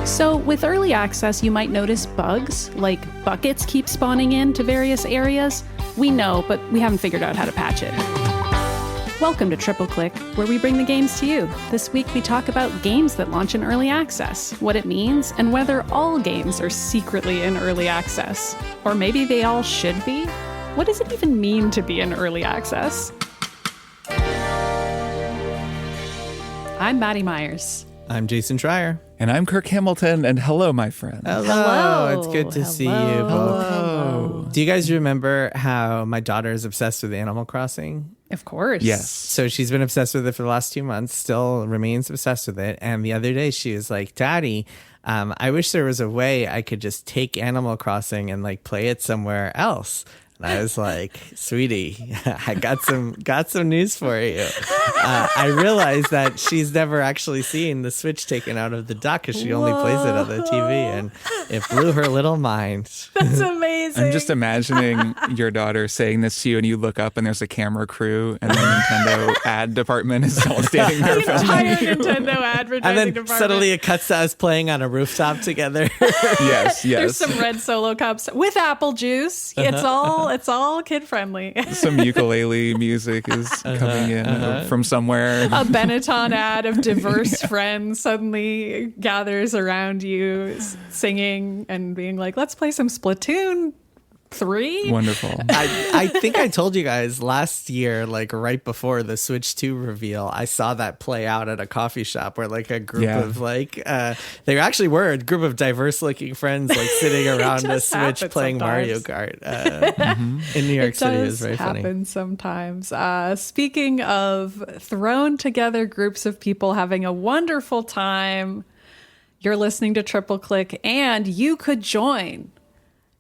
So with early access, you might notice bugs, like buckets keep spawning into various areas. We know, but we haven't figured out how to patch it. Welcome to Triple Click, where we bring the games to you. This week we talk about games that launch in early access, what it means, and whether all games are secretly in early access. Or maybe they all should be? What does it even mean to be in early access? I'm Maddy Myers. I'm Jason Schreier. And I'm Kirk Hamilton, and hello, my friend. Hello. It's good to see you both. Hello. Do you guys remember how my daughter is obsessed with Animal Crossing? Of course. Yes. So she's been obsessed with it for the last 2 months, still remains obsessed with it. And the other day she was like, Daddy, I wish there was a way I could just take Animal Crossing and like play it somewhere else. And I was like, sweetie, I got some news for you. I realized that she's never actually seen the Switch taken out of the dock because she only plays it on the TV, and it blew her little mind. That's amazing. I'm just imagining your daughter saying this to you, and you look up, and there's a camera crew, and the Nintendo ad department is all standing there the entire filming you. Nintendo advertising And then department. suddenly it cuts to us playing on a rooftop together. Yes, There's yes. some red Solo cups with apple juice. It's all kid friendly. Some ukulele music is coming in from somewhere. A Benetton ad of diverse friends suddenly gathers around you singing and being like, let's play some Splatoon 3. Wonderful. I think I told you guys last year, like right before the Switch 2 reveal, I saw that play out at a coffee shop where like a group of like, there actually were a group of diverse looking friends like sitting around a Switch playing Mario Kart in New York City. It was very funny. It does happen sometimes. Speaking of thrown together groups of people having a wonderful time, you're listening to Triple Click and you could join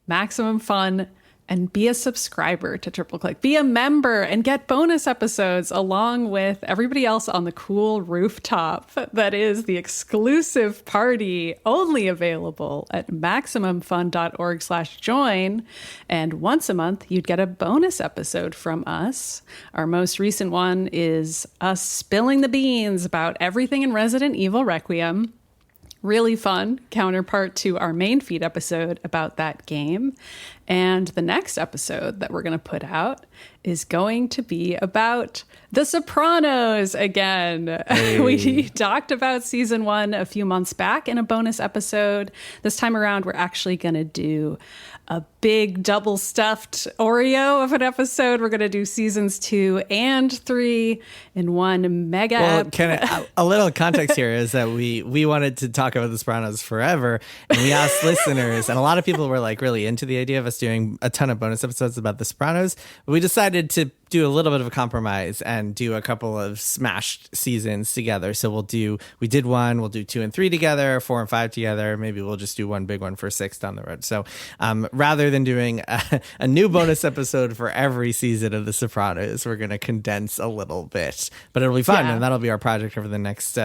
Maximum Fun and be a subscriber to Triple Click. Be a member and get bonus episodes along with everybody else on the cool rooftop. That is the exclusive party only available at MaximumFun.org/join. And once a month, you'd get a bonus episode from us. Our most recent one is us spilling the beans about everything in Resident Evil Requiem. Really fun counterpart to our main feed episode about that game. And the next episode that we're going to put out is going to be about The Sopranos again. Hey. We talked about season 1 a few months back in a bonus episode. This time around, we're actually going to do a big double stuffed Oreo of an episode. We're going to do seasons 2 and 3 in one mega a little context here is that we wanted to talk about The Sopranos forever, and we asked listeners, and a lot of people were like really into the idea of us doing a ton of bonus episodes about The Sopranos, but we decided to do a little bit of a compromise and do a couple of smashed seasons together. So we did 1, we'll do 2 and 3 together, 4 and 5 together. Maybe we'll just do one big one for 6 down the road. So rather than doing a new bonus episode for every season of The Sopranos, we're going to condense a little bit, but it'll be fun. Yeah. And that'll be our project over the next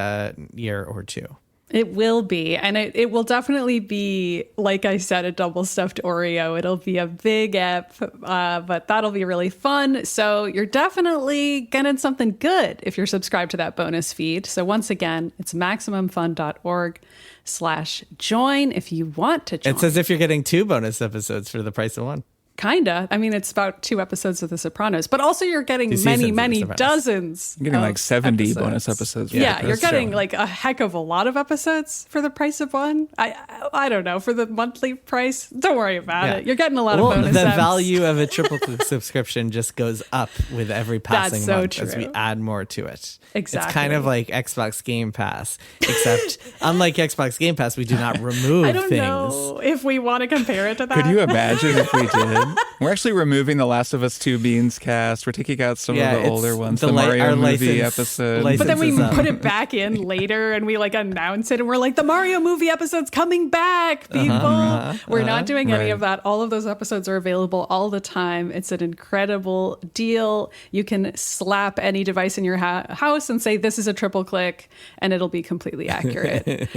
year or 2. It will be. And it will definitely be, like I said, a double stuffed Oreo. It'll be a big ep, but that'll be really fun. So you're definitely getting something good if you're subscribed to that bonus feed. So once again, it's MaximumFun.org/join if you want to join. It's as if you're getting 2 bonus episodes for the price of 1. Kinda. I mean, it's about 2 episodes of The Sopranos, but also you're getting many dozens. You're getting like 70 episodes. bonus episodes. Yeah, you're getting like a heck of a lot of episodes for the price of 1. I don't know, for the monthly price. Don't worry about it. You're getting a lot of bonus The eps. value of a Triple Click subscription just goes up with every passing so month true. as we add more to it. Exactly. It's kind of like Xbox Game Pass, except unlike Xbox Game Pass, we do not remove I don't things. know if we want to compare it to that. Could you imagine if we did? We're actually removing the Last of Us 2 Beans cast. We're taking out some of the older ones, the Mario movie episode. But then we put it back in later and we like announce it and we're like, the Mario movie episode's coming back, people. We're not doing any of that. All of those episodes are available all the time. It's an incredible deal. You can slap any device in your house and say, this is a Triple Click, and it'll be completely accurate.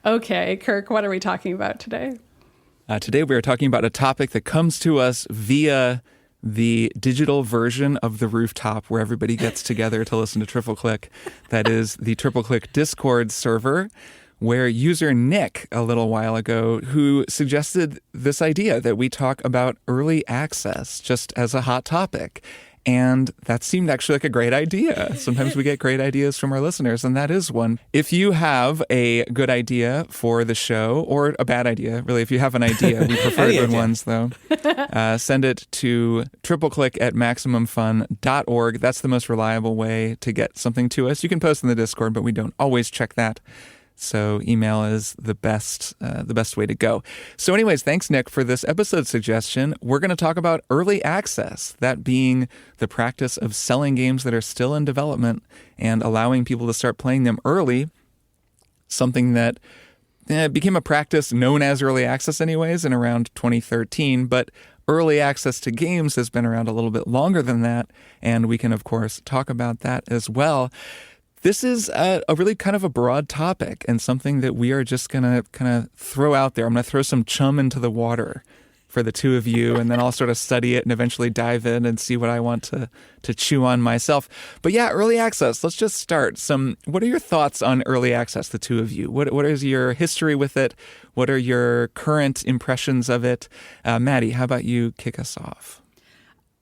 Okay, Kirk, what are we talking about today? Today we are talking about a topic that comes to us via the digital version of the rooftop where everybody gets together to listen to Triple Click. That is the Triple Click Discord server, where user Nick a little while ago, who suggested this idea that we talk about early access just as a hot topic. And that seemed actually like a great idea. Sometimes we get great ideas from our listeners, and that is one. If you have a good idea for the show, or a bad idea, really, if you have an idea, we prefer good ones, though, send it to tripleclick@maximumfun.org. That's the most reliable way to get something to us. You can post in the Discord, but we don't always check that. So email is the best way to go. So anyways, thanks, Nick, for this episode suggestion. We're going to talk about early access, that being the practice of selling games that are still in development and allowing people to start playing them early, something that became a practice known as early access anyways in around 2013, but early access to games has been around a little bit longer than that, and we can, of course, talk about that as well. This is a really kind of a broad topic and something that we are just going to kind of throw out there. I'm going to throw some chum into the water for the two of you, and then I'll sort of study it and eventually dive in and see what I want to chew on myself. But yeah, early access, let's just start. What are your thoughts on early access, the two of you? What is your history with it? What are your current impressions of it? Maddy, how about you kick us off?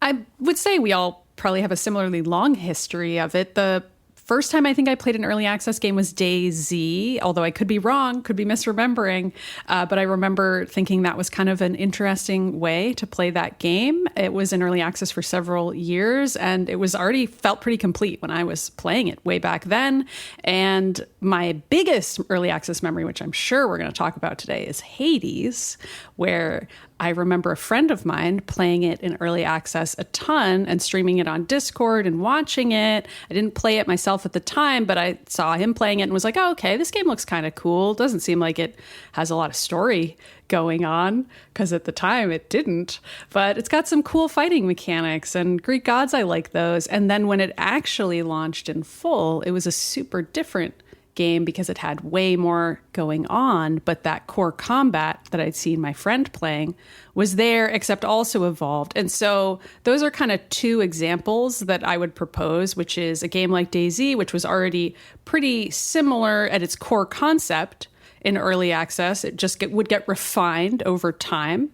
I would say we all probably have a similarly long history of it. The first time I think I played an early access game was DayZ, although I could be wrong, could be misremembering. But I remember thinking that was kind of an interesting way to play that game. It was in early access for several years, and it was already felt pretty complete when I was playing it way back then. And my biggest early access memory, which I'm sure we're going to talk about today, is Hades, where I remember a friend of mine playing it in early access a ton and streaming it on Discord and watching it. I didn't play it myself at the time, but I saw him playing it and was like, oh, okay, this game looks kind of cool. Doesn't seem like it has a lot of story going on, because at the time it didn't. But it's got some cool fighting mechanics, and Greek gods, I like those. And then when it actually launched in full, it was a super different game because it had way more going on, but that core combat that I'd seen my friend playing was there, except also evolved. And so those are kind of two examples that I would propose, which is a game like DayZ, which was already pretty similar at its core concept in early access. It just would get refined over time.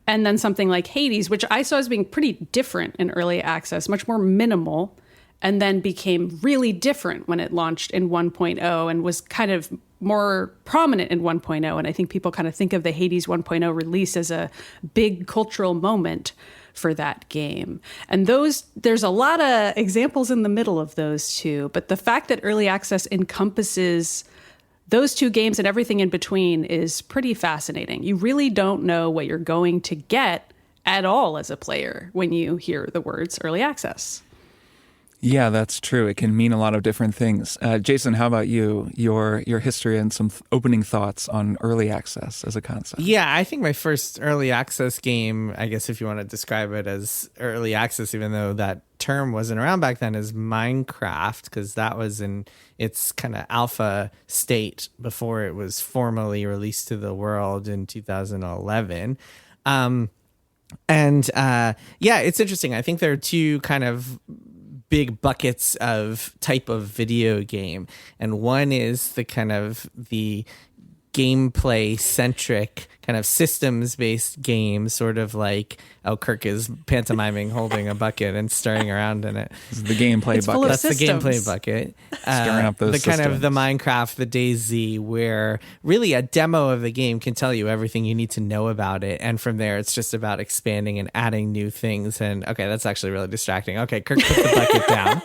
And then something like Hades, which I saw as being pretty different in early access, much more minimal, and then became really different when it launched in 1.0 and was kind of more prominent in 1.0. And I think people kind of think of the Hades 1.0 release as a big cultural moment for that game. And there's a lot of examples in the middle of those two. But the fact that early access encompasses those two games and everything in between is pretty fascinating. You really don't know what you're going to get at all as a player when you hear the words early access. Yeah, that's true. It can mean a lot of different things. Jason, how about you? Your history and some opening thoughts on early access as a concept. Yeah, I think my first early access game, I guess if you want to describe it as early access, even though that term wasn't around back then, is Minecraft, because that was in its kind of alpha state before it was formally released to the world in 2011. Yeah, it's interesting. I think there are two kind of big buckets of type of video game, and one is the kind of the gameplay centric kind of systems based game, sort of like Kirk is pantomiming holding a bucket and stirring around in it. This is the gameplay bucket. That's the gameplay bucket. Stirring up those the systems. Kind of the Minecraft, the DayZ, where really a demo of the game can tell you everything you need to know about it, and from there it's just about expanding and adding new things. And okay, that's actually really distracting. Okay, Kirk put the bucket down.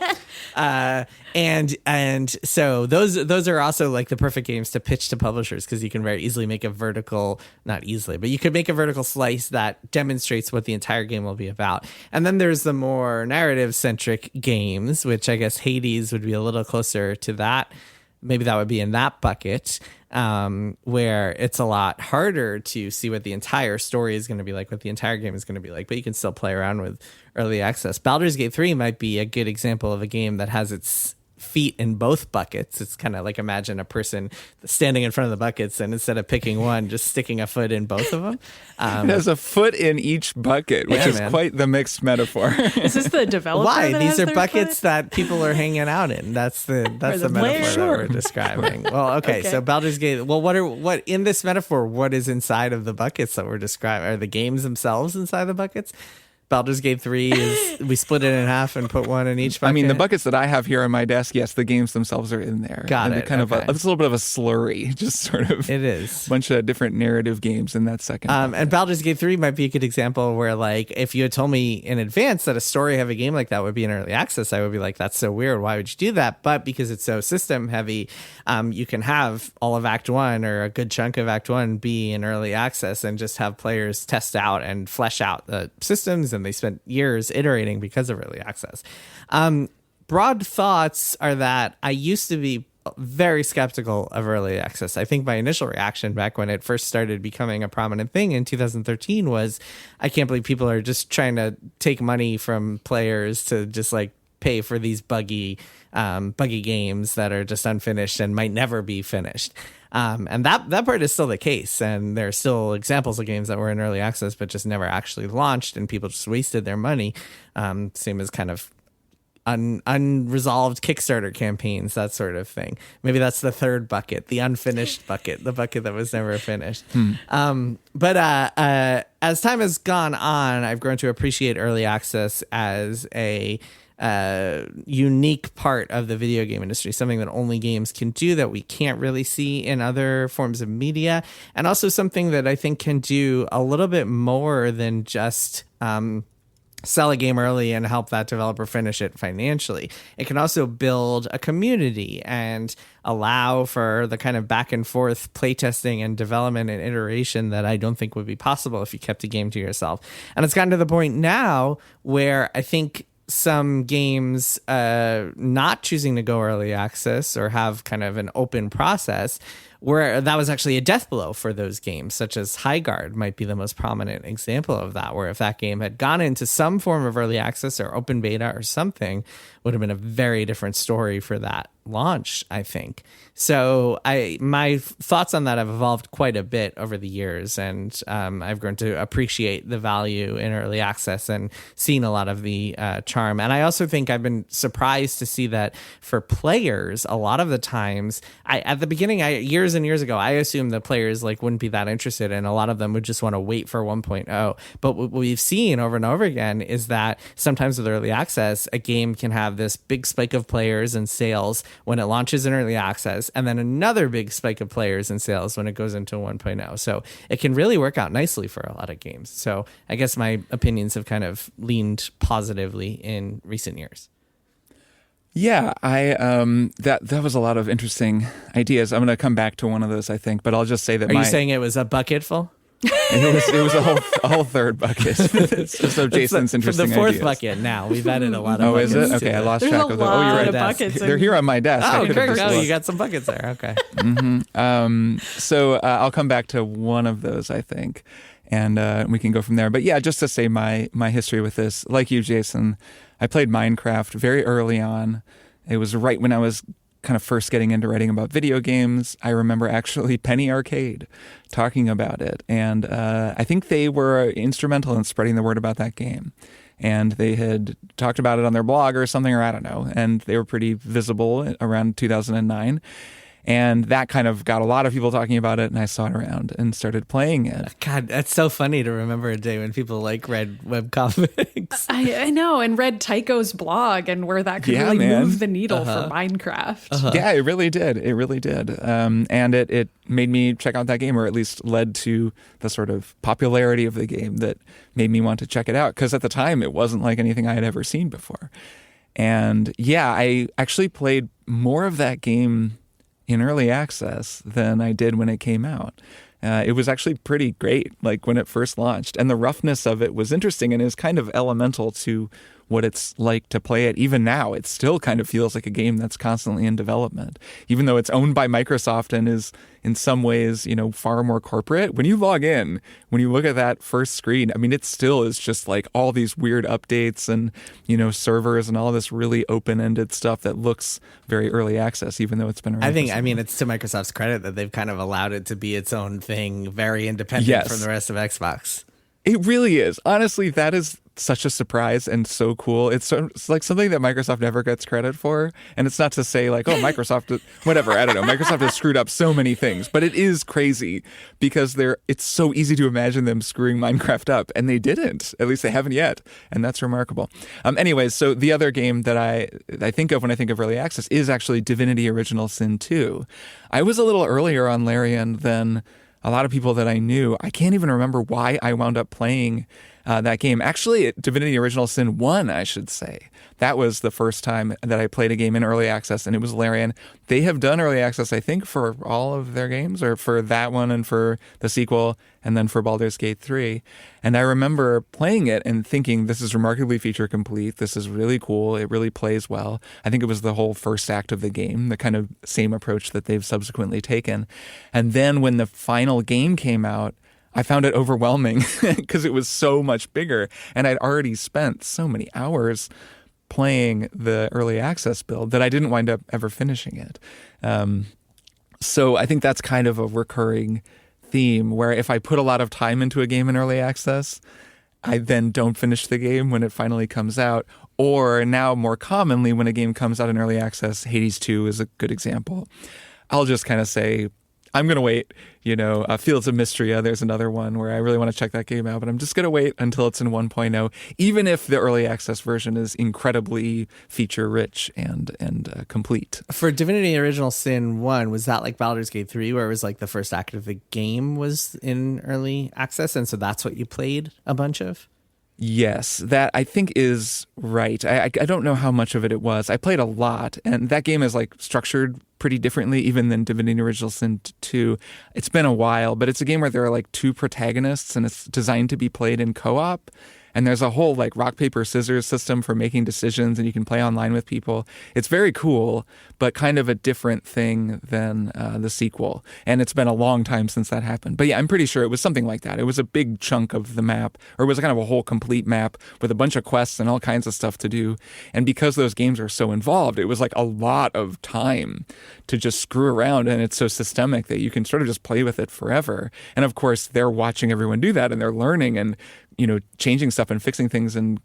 And so those are also like the perfect games to pitch to publishers, because you can very easily make a vertical, not easily, but you could make a vertical slice that demonstrates what the entire game will be about. And then there's the more narrative centric games, which I guess Hades would be a little closer to that. Maybe that would be in that bucket, where it's a lot harder to see what the entire story is going to be like, what the entire game is going to be like, but you can still play around with early access. Baldur's Gate 3 might be a good example of a game that has its feet in both buckets. It's kind of like, imagine a person standing in front of the buckets and instead of picking one, just sticking a foot in both of them. It has a foot in each bucket, which is quite the mixed metaphor. Is this the developer? Why? that These has are their buckets foot? that people are hanging out in. That's the metaphor that we're describing. Well, okay. So Baldur's Gate. Well, what in this metaphor? What is inside of the buckets that we're describing? Are the games themselves inside the buckets? Baldur's Gate 3 is, we split it in half and put one in each bucket. I mean, the buckets that I have here on my desk, yes, the games themselves are in there. Got and it. Kind okay. of it's a little bit of a slurry, just sort of. It is. A bunch of different narrative games in that second. And Baldur's Gate 3 might be a good example where, like, if you had told me in advance that a story-heavy game like that would be in early access, I would be like, that's so weird. Why would you do that? But because it's so system-heavy, you can have all of Act 1 or a good chunk of Act 1 be in early access and just have players test out and flesh out the systems, and they spent years iterating because of early access. Broad thoughts are that I used to be very skeptical of early access. I think my initial reaction back when it first started becoming a prominent thing in 2013 was, I can't believe people are just trying to take money from players to just like pay for these buggy games that are just unfinished and might never be finished. And that part is still the case. And there are still examples of games that were in early access, but just never actually launched, and people just wasted their money. Same as kind of unresolved Kickstarter campaigns, that sort of thing. Maybe that's the third bucket, the unfinished bucket, the bucket that was never finished. But as time has gone on, I've grown to appreciate early access as a unique part of the video game industry, something that only games can do that we can't really see in other forms of media, and also something that I think can do a little bit more than just sell a game early and help that developer finish it financially. It can also build a community and allow for the kind of back and forth playtesting and development and iteration that I don't think would be possible if you kept a game to yourself. And it's gotten to the point now where I think some games not choosing to go early access or have kind of an open process, where that was actually a death blow for those games, such as Highguard might be the most prominent example of that, where if that game had gone into some form of early access or open beta or something, would have been a very different story for that launch, I think. So my thoughts on that have evolved quite a bit over the years, and I've grown to appreciate the value in early access and seen a lot of the charm. And I also think I've been surprised to see that for players, a lot of the times, at the beginning, years and years ago, I assumed that players like wouldn't be that interested, and a lot of them would just want to wait for 1.0. But what we've seen over and over again is that sometimes with early access, a game can have this big spike of players and sales when it launches in early access, and then another big spike of players and sales when it goes into 1.0. So it can really work out nicely for a lot of games. So I guess my opinions have kind of leaned positively in recent years. Yeah, that was a lot of interesting ideas. I'm going to come back to one of those, I think, but I'll just say that Are you saying it was a bucket full? It was a whole third bucket. It's just of Jason's interesting the fourth ideas. bucket now. We've added a lot of buckets. Oh, is it? Okay, I lost There's track a of that. Oh, you're lot right. of buckets. They're here on my desk. Oh, I could have Kirk, just looked. you got some buckets there. Okay. So I'll come back to one of those, I think, and we can go from there. But yeah, just to say my history with this, like you, Jason, I played Minecraft very early on. It was right when I was kind of first getting into writing about video games. I remember actually Penny Arcade talking about it. And I think they were instrumental in spreading the word about that game. And they had talked about it on their blog or something, or I don't know. And they were pretty visible around 2009. And that kind of got a lot of people talking about it, and I saw it around and started playing it. God, that's so funny to remember a day when people like read webcomics. I know, and read Tycho's blog, and where that could really move the needle for Minecraft. Yeah, it really did. It really did. And it made me check out that game, or at least led to the sort of popularity of the game that made me want to check it out. Because at the time, it wasn't like anything I had ever seen before. And yeah, I actually played more of that game in early access than I did when it came out. It was actually pretty great, like when it first launched. And the roughness of it was interesting and is kind of elemental to what it's like to play it. Even now, it still kind of feels like a game that's constantly in development, even though it's owned by Microsoft and is in some ways, far more corporate. When you log in, when you look at that first screen, I mean, it still is just like all these weird updates and, servers and all this really open-ended stuff that looks very early access, even though it's been around. It's to Microsoft's credit that they've kind of allowed it to be its own thing, very independent from the rest of Xbox. It really is. Honestly, that is such a surprise and so cool. It's like something that Microsoft never gets credit for. And it's not to say like, oh, Microsoft, whatever, I don't know. Microsoft has screwed up so many things, but it is crazy because it's so easy to imagine them screwing Minecraft up. And they didn't. At least they haven't yet. And that's remarkable. Anyways, so the other game that I think of when I think of early access is actually Divinity Original Sin 2. I was a little earlier on Larian than a lot of people that I knew. I can't even remember why I wound up playing that game. Actually, Divinity Original Sin 1, I should say. That was the first time that I played a game in early access, and it was Larian. They have done early access, I think, for all of their games, or for that one and for the sequel, and then for Baldur's Gate 3. And I remember playing it and thinking, this is remarkably feature complete. This is really cool. It really plays well. I think it was the whole first act of the game, the kind of same approach that they've subsequently taken. And then when the final game came out, I found it overwhelming because it was so much bigger. And I'd already spent so many hours playing the early access build that I didn't wind up ever finishing it. So I think that's kind of a recurring theme where if I put a lot of time into a game in early access, I then don't finish the game when it finally comes out. Or now more commonly when a game comes out in early access, Hades 2 is a good example. I'll just kind of say, I'm going to wait, Fields of Mystria, there's another one where I really want to check that game out, but I'm just going to wait until it's in 1.0, even if the early access version is incredibly feature-rich and complete. For Divinity Original Sin 1, was that like Baldur's Gate 3, where it was like the first act of the game was in early access, and so that's what you played a bunch of? Yes, that I think is right. I don't know how much of it was. I played a lot, and that game is like structured pretty differently even than Divinity Original Sin 2. It's been a while, but it's a game where there are like two protagonists, and it's designed to be played in co-op. And there's a whole like rock, paper, scissors system for making decisions, and you can play online with people. It's very cool, but kind of a different thing than the sequel. And it's been a long time since that happened. But yeah, I'm pretty sure it was something like that. It was a big chunk of the map, or it was kind of a whole complete map with a bunch of quests and all kinds of stuff to do. And because those games are so involved, it was like a lot of time to just screw around. And it's so systemic that you can sort of just play with it forever. And of course, they're watching everyone do that, and they're learning and changing stuff and fixing things and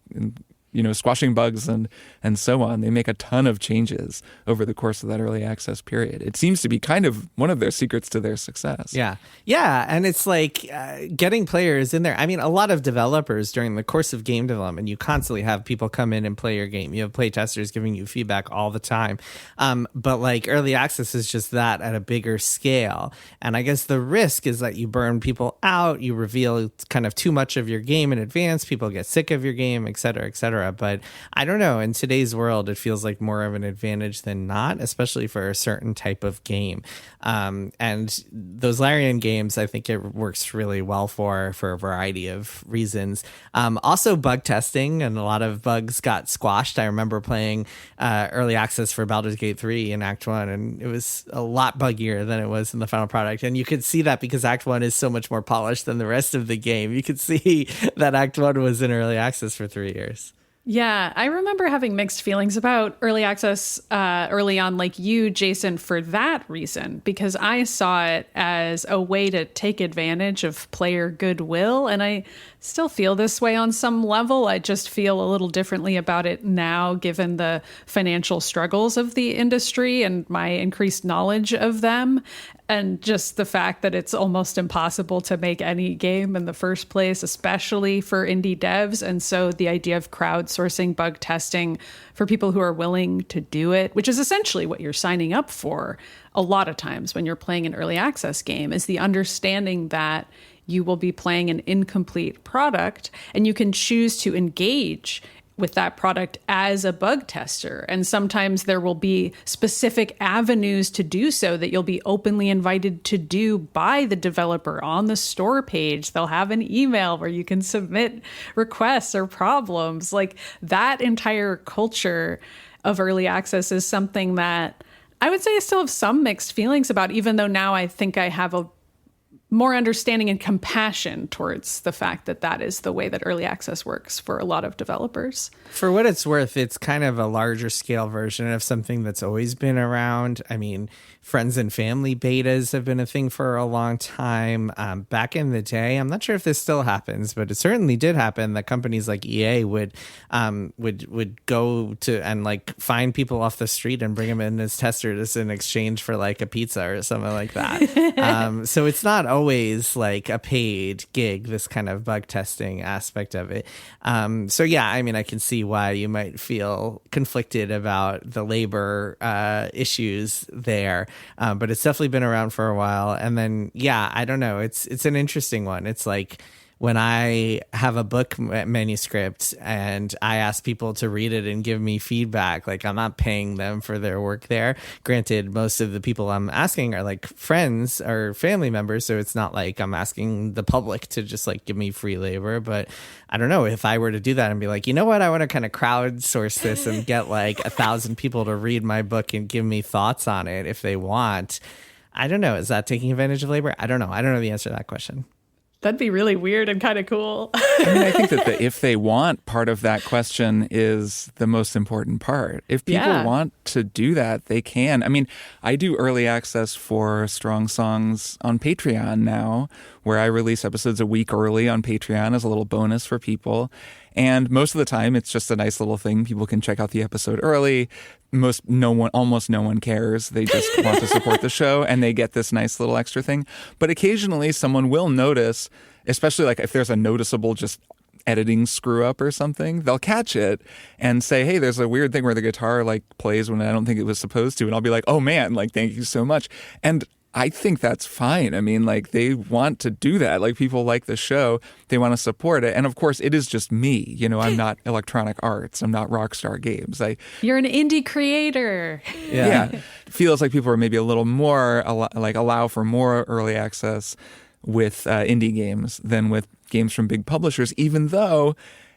squashing bugs and so on. They make a ton of changes over the course of that early access period. It seems to be kind of one of their secrets to their success. Yeah. Yeah. And it's like getting players in there. I mean, a lot of developers during the course of game development, you constantly have people come in and play your game. You have play testers giving you feedback all the time. But like early access is just that at a bigger scale. And I guess the risk is that you burn people out, you reveal kind of too much of your game in advance, people get sick of your game, et cetera, et cetera. But I don't know. In today's world, it feels like more of an advantage than not, especially for a certain type of game. And those Larian games, I think it works really well for a variety of reasons. Also, bug testing, and a lot of bugs got squashed. I remember playing early access for Baldur's Gate 3 in Act 1, and it was a lot buggier than it was in the final product. And you could see that because Act 1 is so much more polished than the rest of the game. You could see that Act 1 was in early access for 3 years. Yeah, I remember having mixed feelings about early access early on, like you, Jason, for that reason, because I saw it as a way to take advantage of player goodwill. And I still feel this way on some level. I just feel a little differently about it now, given the financial struggles of the industry and my increased knowledge of them. And just the fact that it's almost impossible to make any game in the first place, especially for indie devs. And so the idea of crowdsourcing bug testing for people who are willing to do it, which is essentially what you're signing up for a lot of times when you're playing an early access game, is the understanding that you will be playing an incomplete product and you can choose to engage with that product as a bug tester. And sometimes there will be specific avenues to do so that you'll be openly invited to do by the developer on the store page. They'll have an email where you can submit requests or problems. Like, that entire culture of early access is something that I would say I still have some mixed feelings about, even though now I think I have a more understanding and compassion towards the fact that that is the way that early access works for a lot of developers. For what it's worth, it's kind of a larger scale version of something that's always been around. I mean, friends and family betas have been a thing for a long time. Back in the day, I'm not sure if this still happens, but it certainly did happen that companies like EA would go to and like find people off the street and bring them in as testers in exchange for like a pizza or something like that. So it's not always like a paid gig, this kind of bug testing aspect of it. So yeah, I mean, I can see why you might feel conflicted about the labor issues there. But it's definitely been around for a while. And then, yeah, I don't know. It's an interesting one. It's like when I have a book manuscript and I ask people to read it and give me feedback, like I'm not paying them for their work there. Granted, most of the people I'm asking are like friends or family members. So it's not like I'm asking the public to just like give me free labor. But I don't know, if I were to do that and be like, you know what, I want to kind of crowdsource this and get like 1,000 people to read my book and give me thoughts on it if they want. I don't know. Is that taking advantage of labor? I don't know. I don't know the answer to that question. That'd be really weird and kind of cool. I mean, I think that the if they want part of that question is the most important part. If people want to do that, they can. I mean, I do early access for Strong Songs on Patreon now, where I release episodes a week early on Patreon as a little bonus for people. And most of the time, it's just a nice little thing. People can check out the episode early. Almost no one cares. They just want to support the show, and they get this nice little extra thing. But occasionally, someone will notice, especially like if there's a noticeable just editing screw up or something, they'll catch it and say, hey, there's a weird thing where the guitar like plays when I don't think it was supposed to. And I'll be like, oh man, like, thank you so much. And I think that's fine. I mean, like, they want to do that. Like, people like the show. They want to support it. And of course, it is just me. You know, I'm not Electronic Arts. I'm not Rockstar Games. You're an indie creator. Yeah. It feels like people are maybe a little more, allow for more early access with indie games than with games from big publishers, even though,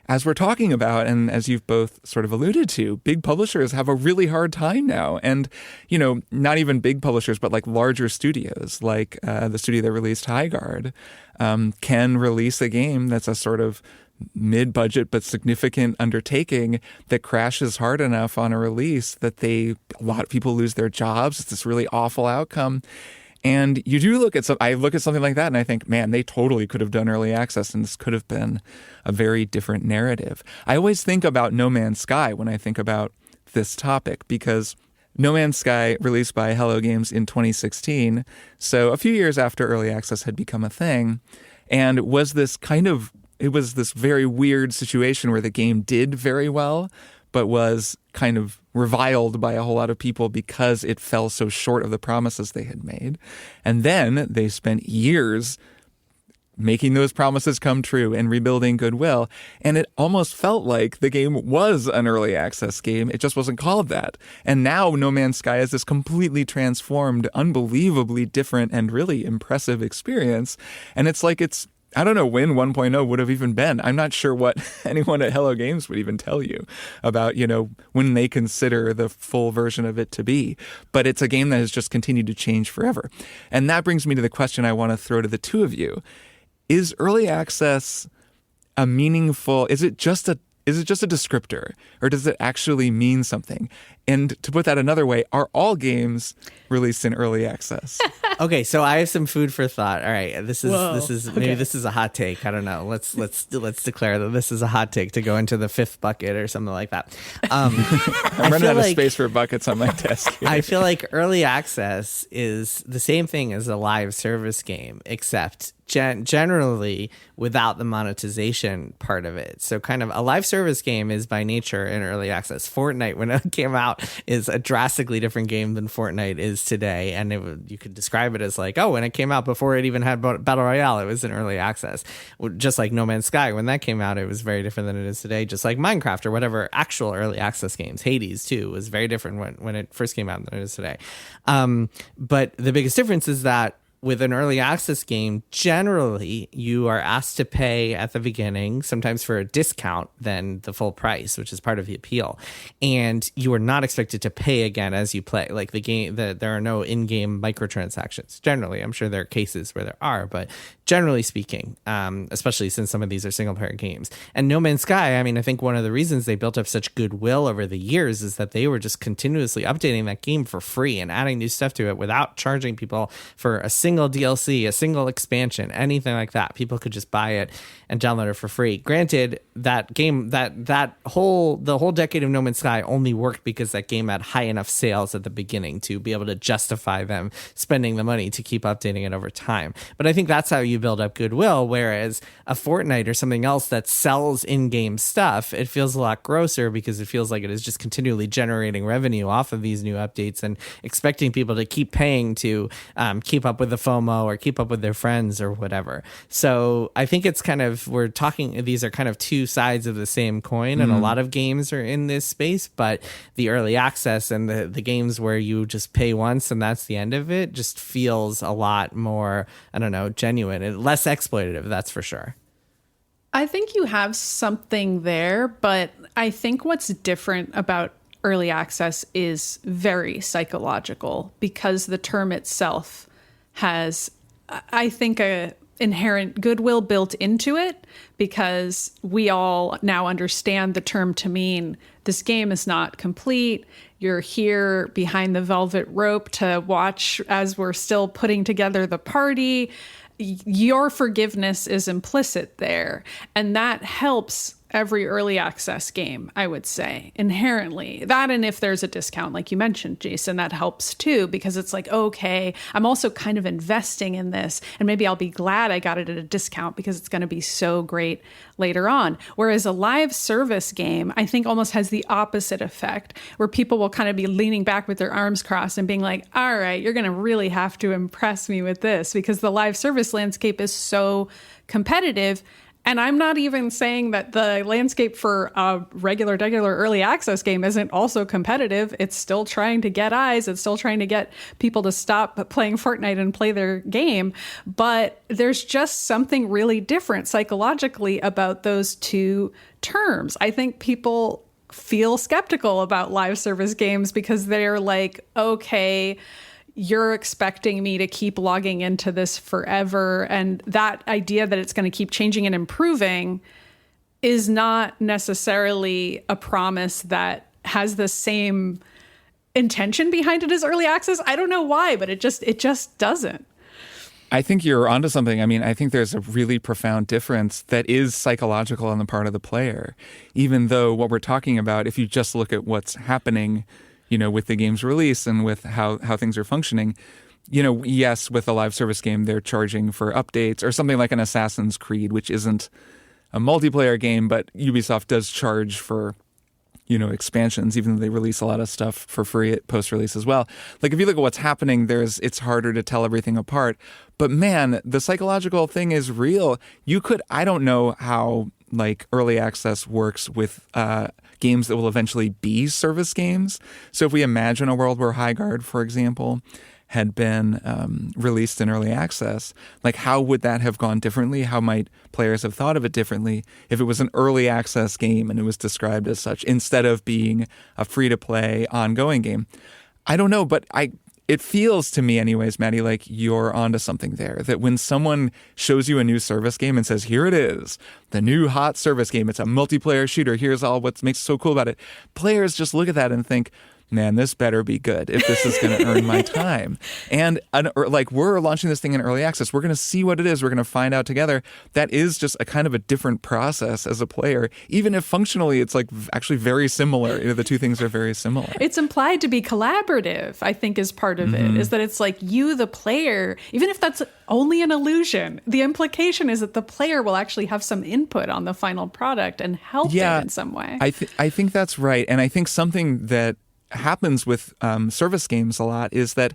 as we're talking about, and as you've both sort of alluded to, big publishers have a really hard time now. And, you know, not even big publishers, but like larger studios, like the studio that released High Guard, can release a game that's a sort of mid-budget but significant undertaking that crashes hard enough on a release that a lot of people lose their jobs. It's this really awful outcome. And you do I look at something like that and I think, man, they totally could have done early access and this could have been a very different narrative. I always think about No Man's Sky when I think about this topic, because No Man's Sky released by Hello Games in 2016, so a few years after early access had become a thing, and it was this very weird situation where the game did very well, but was kind of reviled by a whole lot of people because it fell so short of the promises they had made. And then they spent years making those promises come true and rebuilding goodwill. And it almost felt like the game was an early access game. It just wasn't called that. And now No Man's Sky is this completely transformed, unbelievably different and really impressive experience. And it's like I don't know when 1.0 would have even been. I'm not sure what anyone at Hello Games would even tell you about, you know, when they consider the full version of it to be. But it's a game that has just continued to change forever. And that brings me to the question I want to throw to the two of you. Is early access is it just a descriptor, or does it actually mean something? And to put that another way, are all games released in early access? Okay, so I have some food for thought. All right, this is a hot take. I don't know. Let's declare that this is a hot take to go into the fifth bucket or something like that. I'm running out of space for buckets on my desk here. I feel like early access is the same thing as a live service game, except generally without the monetization part of it. So kind of a live service game is by nature in early access. Fortnite, when it came out, out is a drastically different game than Fortnite is today. And you could describe it as like, oh, when it came out before it even had Battle Royale, it was in early access. Just like No Man's Sky, when that came out, it was very different than it is today. Just like Minecraft or whatever actual early access games. Hades, too, was very different when it first came out than it is today. But the biggest difference is that with an early access game, generally you are asked to pay at the beginning, sometimes for a discount than the full price, which is part of the appeal. And you are not expected to pay again as you play. Like the game, there are no in-game microtransactions. Generally, I'm sure there are cases where there are, but generally speaking, especially since some of these are single-player games. And No Man's Sky, I mean, I think one of the reasons they built up such goodwill over the years is that they were just continuously updating that game for free and adding new stuff to it without charging people for a single DLC, a single expansion, anything like that. People could just buy it and download it for free. Granted, that game, the whole decade of No Man's Sky only worked because that game had high enough sales at the beginning to be able to justify them spending the money to keep updating it over time. But I think that's how you build up goodwill, whereas a Fortnite or something else that sells in-game stuff, it feels a lot grosser because it feels like it is just continually generating revenue off of these new updates and expecting people to keep paying to keep up with the FOMO or keep up with their friends or whatever. So I think it's kind of, these are kind of two sides of the same coin, and a lot of games are in this space, but the early access and the games where you just pay once and that's the end of it just feels a lot more, I don't know, genuine and less exploitative, that's for sure. I think you have something there, but I think what's different about early access is very psychological because the term itself has, I think, a inherent goodwill built into it because we all now understand the term to mean this game is not complete. You're here behind the velvet rope to watch as we're still putting together the party. Your forgiveness is implicit there. And that helps every early access game, I would say, inherently. That, and if there's a discount, like you mentioned, Jason, that helps too, because it's like, okay, I'm also kind of investing in this, and maybe I'll be glad I got it at a discount because it's going to be so great later on. Whereas a live service game, I think, almost has the opposite effect, where people will kind of be leaning back with their arms crossed and being like, all right, you're going to really have to impress me with this, because the live service landscape is so competitive. And I'm not even saying that the landscape for a regular early access game isn't also competitive. It's still trying to get eyes. It's still trying to get people to stop playing Fortnite and play their game. But there's just something really different psychologically about those two terms. I think people feel skeptical about live service games because they're like, okay, you're expecting me to keep logging into this forever. And that idea that it's going to keep changing and improving is not necessarily a promise that has the same intention behind it as early access. I don't know why, but it just doesn't. I think you're onto something. I mean, I think there's a really profound difference that is psychological on the part of the player, even though what we're talking about, if you just look at what's happening, you know, with the game's release and with how things are functioning, you know, yes, with a live service game, they're charging for updates or something like an Assassin's Creed, which isn't a multiplayer game, but Ubisoft does charge for, you know, expansions, even though they release a lot of stuff for free at post-release as well. Like, if you look at what's happening, it's harder to tell everything apart. But man, the psychological thing is real. I don't know how, like, early access works with games that will eventually be service games. So if we imagine a world where Highguard, for example, had been released in early access, like, how would that have gone differently? How might players have thought of it differently if it was an early access game and it was described as such instead of being a free-to-play ongoing game? I don't know, but it feels to me anyways, Maddy, like you're onto something there. That when someone shows you a new service game and says, here it is, the new hot service game, it's a multiplayer shooter, here's all what makes it so cool about it. Players just look at that and think, man, this better be good if this is going to earn my time. And like, we're launching this thing in early access. We're going to see what it is. We're going to find out together. That is just a kind of a different process as a player, even if functionally it's like actually very similar. You know, the two things are very similar. It's implied to be collaborative, I think, is part of it, is that it's like you, the player, even if that's only an illusion, the implication is that the player will actually have some input on the final product and help it in some way. I think that's right. And I think something that happens with service games a lot is that,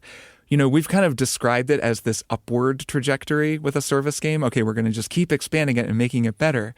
we've kind of described it as this upward trajectory with a service game. Okay, we're going to just keep expanding it and making it better.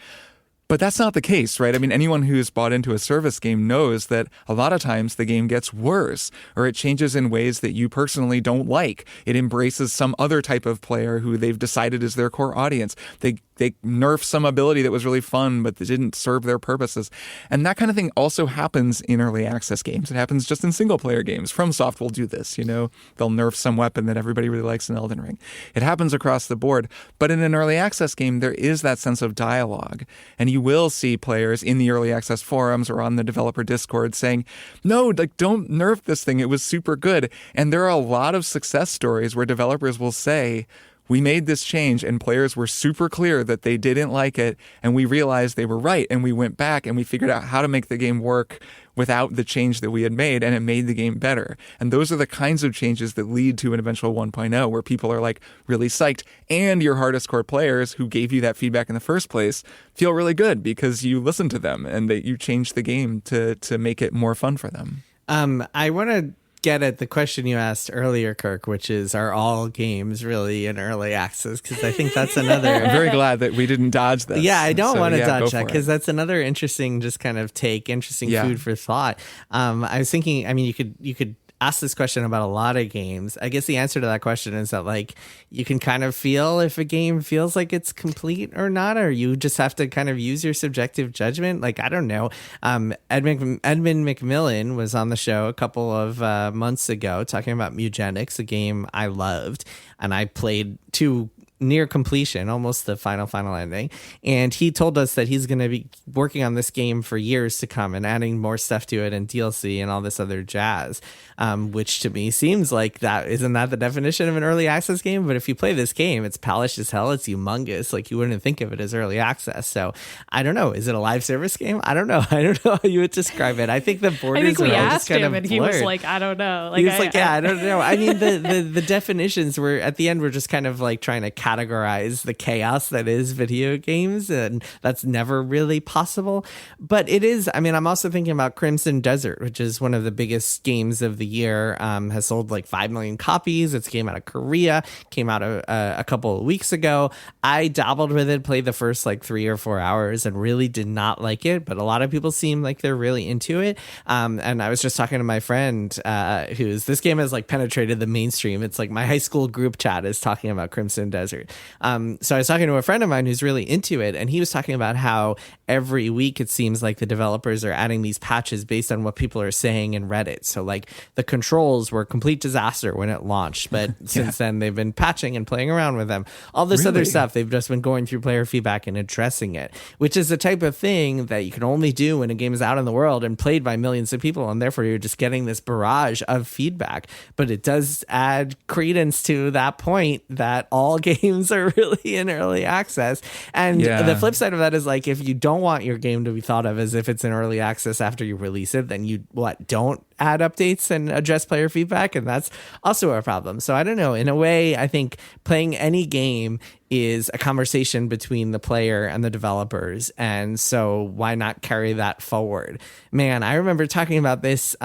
But that's not the case, right? I mean, anyone who's bought into a service game knows that a lot of times the game gets worse, or it changes in ways that you personally don't like. It embraces some other type of player who they've decided is their core audience. They nerf some ability that was really fun, but that didn't serve their purposes. And that kind of thing also happens in early access games. It happens just in single player games. FromSoft will do this, they'll nerf some weapon that everybody really likes in Elden Ring. It happens across the board. But in an early access game, there is that sense of dialogue. And you will see players in the early access forums or on the developer Discord saying, no, don't nerf this thing. It was super good. And there are a lot of success stories where developers will say, we made this change and players were super clear that they didn't like it, and we realized they were right, and we went back and we figured out how to make the game work without the change that we had made, and it made the game better. And those are the kinds of changes that lead to an eventual 1.0, where people are like really psyched, and your hardest core players who gave you that feedback in the first place feel really good because you listened to them and that you changed the game to make it more fun for them. I want to get at the question you asked earlier, Kirk, which is, are all games really in early access? Because I think that's another... I'm very glad that we didn't dodge this. Yeah, I don't want to dodge that, because that's another interesting just kind of interesting food for thought. I was thinking, I mean, you could ask this question about a lot of games. I guess the answer to that question is that, like, you can kind of feel if a game feels like it's complete or not, or you just have to kind of use your subjective judgment. Like, I don't know. Edmund McMillan was on the show a couple of months ago talking about Mugenics, a game I loved, and I played to near completion, almost the final ending. And he told us that he's going to be working on this game for years to come and adding more stuff to it and DLC and all this other jazz, which to me seems like isn't that the definition of an early access game? But if you play this game, it's polished as hell. It's humongous. Like, you wouldn't think of it as early access. So I don't know. Is it a live service game? I don't know. I don't know how you would describe it. I think the borders we are all asked just kind him of and blurred. he was like, I don't know. Like, he was like, I don't know. I mean, the definitions were at the end, we're just kind of like trying to categorize the chaos that is video games, and that's never really possible. But it is, I mean, I'm also thinking about Crimson Desert, which is one of the biggest games of the year, has sold like 5 million copies. It's came out of Korea, came out a couple of weeks ago. I dabbled with it, played the first like 3 or 4 hours and really did not like it, but a lot of people seem like they're really into it. And I was just talking to my friend this game has like penetrated the mainstream. It's like my high school group chat is talking about Crimson Desert. So I was talking to a friend of mine who's really into it, and he was talking about how every week it seems like the developers are adding these patches based on what people are saying in Reddit. So like the controls were a complete disaster when it launched, but since then they've been patching and playing around with them. All this other stuff, they've just been going through player feedback and addressing it, which is the type of thing that you can only do when a game is out in the world and played by millions of people, and therefore you're just getting this barrage of feedback. But it does add credence to that point that all games are really in early access. And the flip side of that is, like, if you don't want your game to be thought of as if it's in early access after you release it, then you don't add updates and address player feedback, and that's also a problem. So I don't know, in a way I think playing any game is a conversation between the player and the developers, and so why not carry that forward? Man, I remember talking about this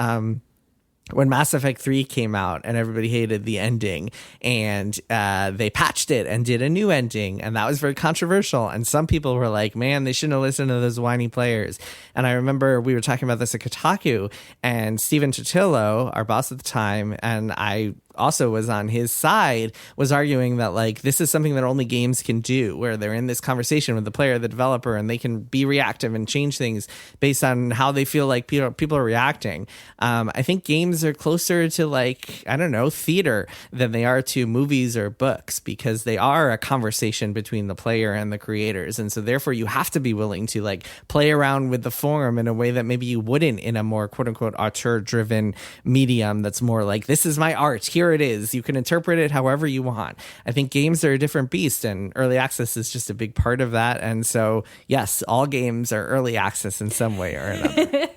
when Mass Effect 3 came out and everybody hated the ending, and they patched it and did a new ending, and that was very controversial, and some people were like, man, they shouldn't have listened to those whiny players. And I remember we were talking about this at Kotaku, and Steven Totillo, our boss at the time, and I also was on his side, was arguing that, like, this is something that only games can do, where they're in this conversation with the player, the developer, and they can be reactive and change things based on how they feel like people are reacting. I think games are closer to, like, I don't know, theater than they are to movies or books, because they are a conversation between the player and the creators. And so therefore you have to be willing to, like, play around with the form in a way that maybe you wouldn't in a more quote unquote auteur driven medium that's more like, this is my art, here it is, you can interpret it however you want. I think games are a different beast, and early access is just a big part of that. And so yes, all games are early access in some way or another.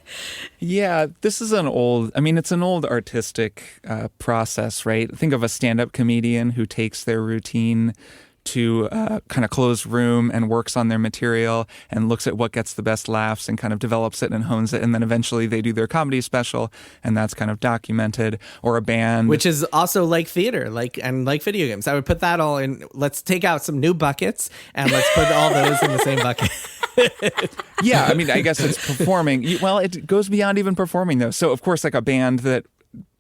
Yeah, this is it's an old artistic process, right? Think of a stand-up comedian who takes their routine to a kind of closed room and works on their material and looks at what gets the best laughs and kind of develops it and hones it. And then eventually they do their comedy special and that's kind of documented. Or a band. Which is also like theater, like video games. I would put that all in. Let's take out some new buckets and let's put all those in the same bucket. Yeah, I mean, I guess it's performing. Well, it goes beyond even performing, though. So, of course, like a band that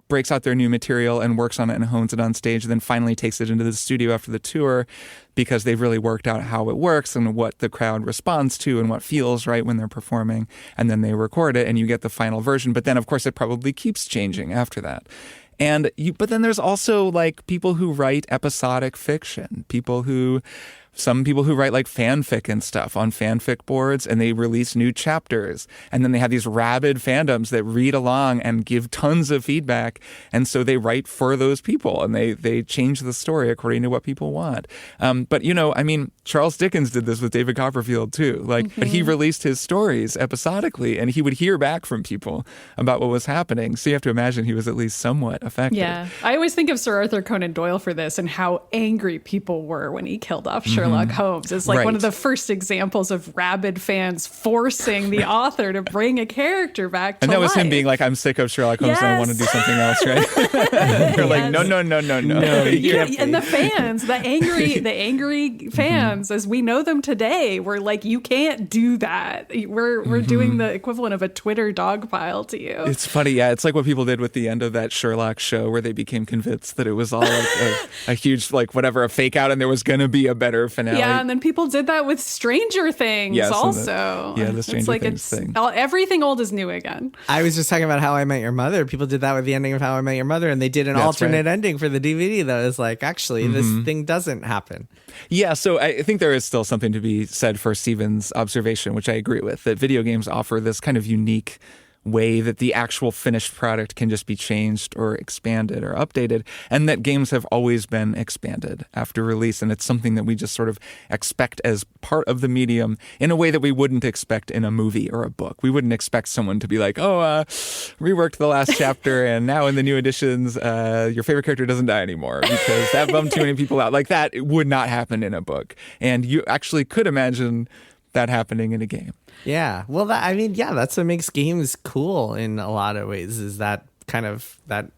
breaks out their new material and works on it and hones it on stage, and then finally takes it into the studio after the tour because they've really worked out how it works and what the crowd responds to and what feels right when they're performing. And then they record it and you get the final version. But then, of course, it probably keeps changing after that. But then there's also like people who write episodic fiction, some people who write like fanfic and stuff on fanfic boards, and they release new chapters. And then they have these rabid fandoms that read along and give tons of feedback. And so they write for those people and they change the story according to what people want. But, I mean, Charles Dickens did this with David Copperfield too. But he released his stories episodically and he would hear back from people about what was happening. So you have to imagine he was at least somewhat effective. Yeah. I always think of Sir Arthur Conan Doyle for this and how angry people were when he killed off Sherlock Holmes. It's like one of the first exampts of rabid fans forcing the author to bring a character back to life. And that was him being like, I'm sick of Sherlock Holmes and I want to do something else, right? You're like, no. And the fans, the angry fans, as we know them today, were like, you can't do that. We're doing the equivalent of a Twitter dogpile to you. It's funny, yeah. It's like what people did with the end of that Sherlock show where they became convinced that it was all like a huge, like whatever, a fake out and there was going to be a better finale. Yeah, and then people did that with Stranger Things also. The Stranger Things thing. Everything old is new again. I was just talking about How I Met Your Mother. People did that with the ending of How I Met Your Mother, and they did an alternate ending for the DVD, though. It's like, actually, this thing doesn't happen. Yeah, so I think there is still something to be said for Steven's observation, which I agree with, that video games offer this kind of unique way that the actual finished product can just be changed or expanded or updated, and that games have always been expanded after release, and it's something that we just sort of expect as part of the medium in a way that we wouldn't expect in a movie or a book. We wouldn't expect someone to be like, reworked the last chapter and now in the new editions your favorite character doesn't die anymore because that bummed too many people out. Like that, it would not happen in a book, and you actually could imagine that happening in a game. Yeah. Well, that's what makes games cool in a lot of ways, is that kind of that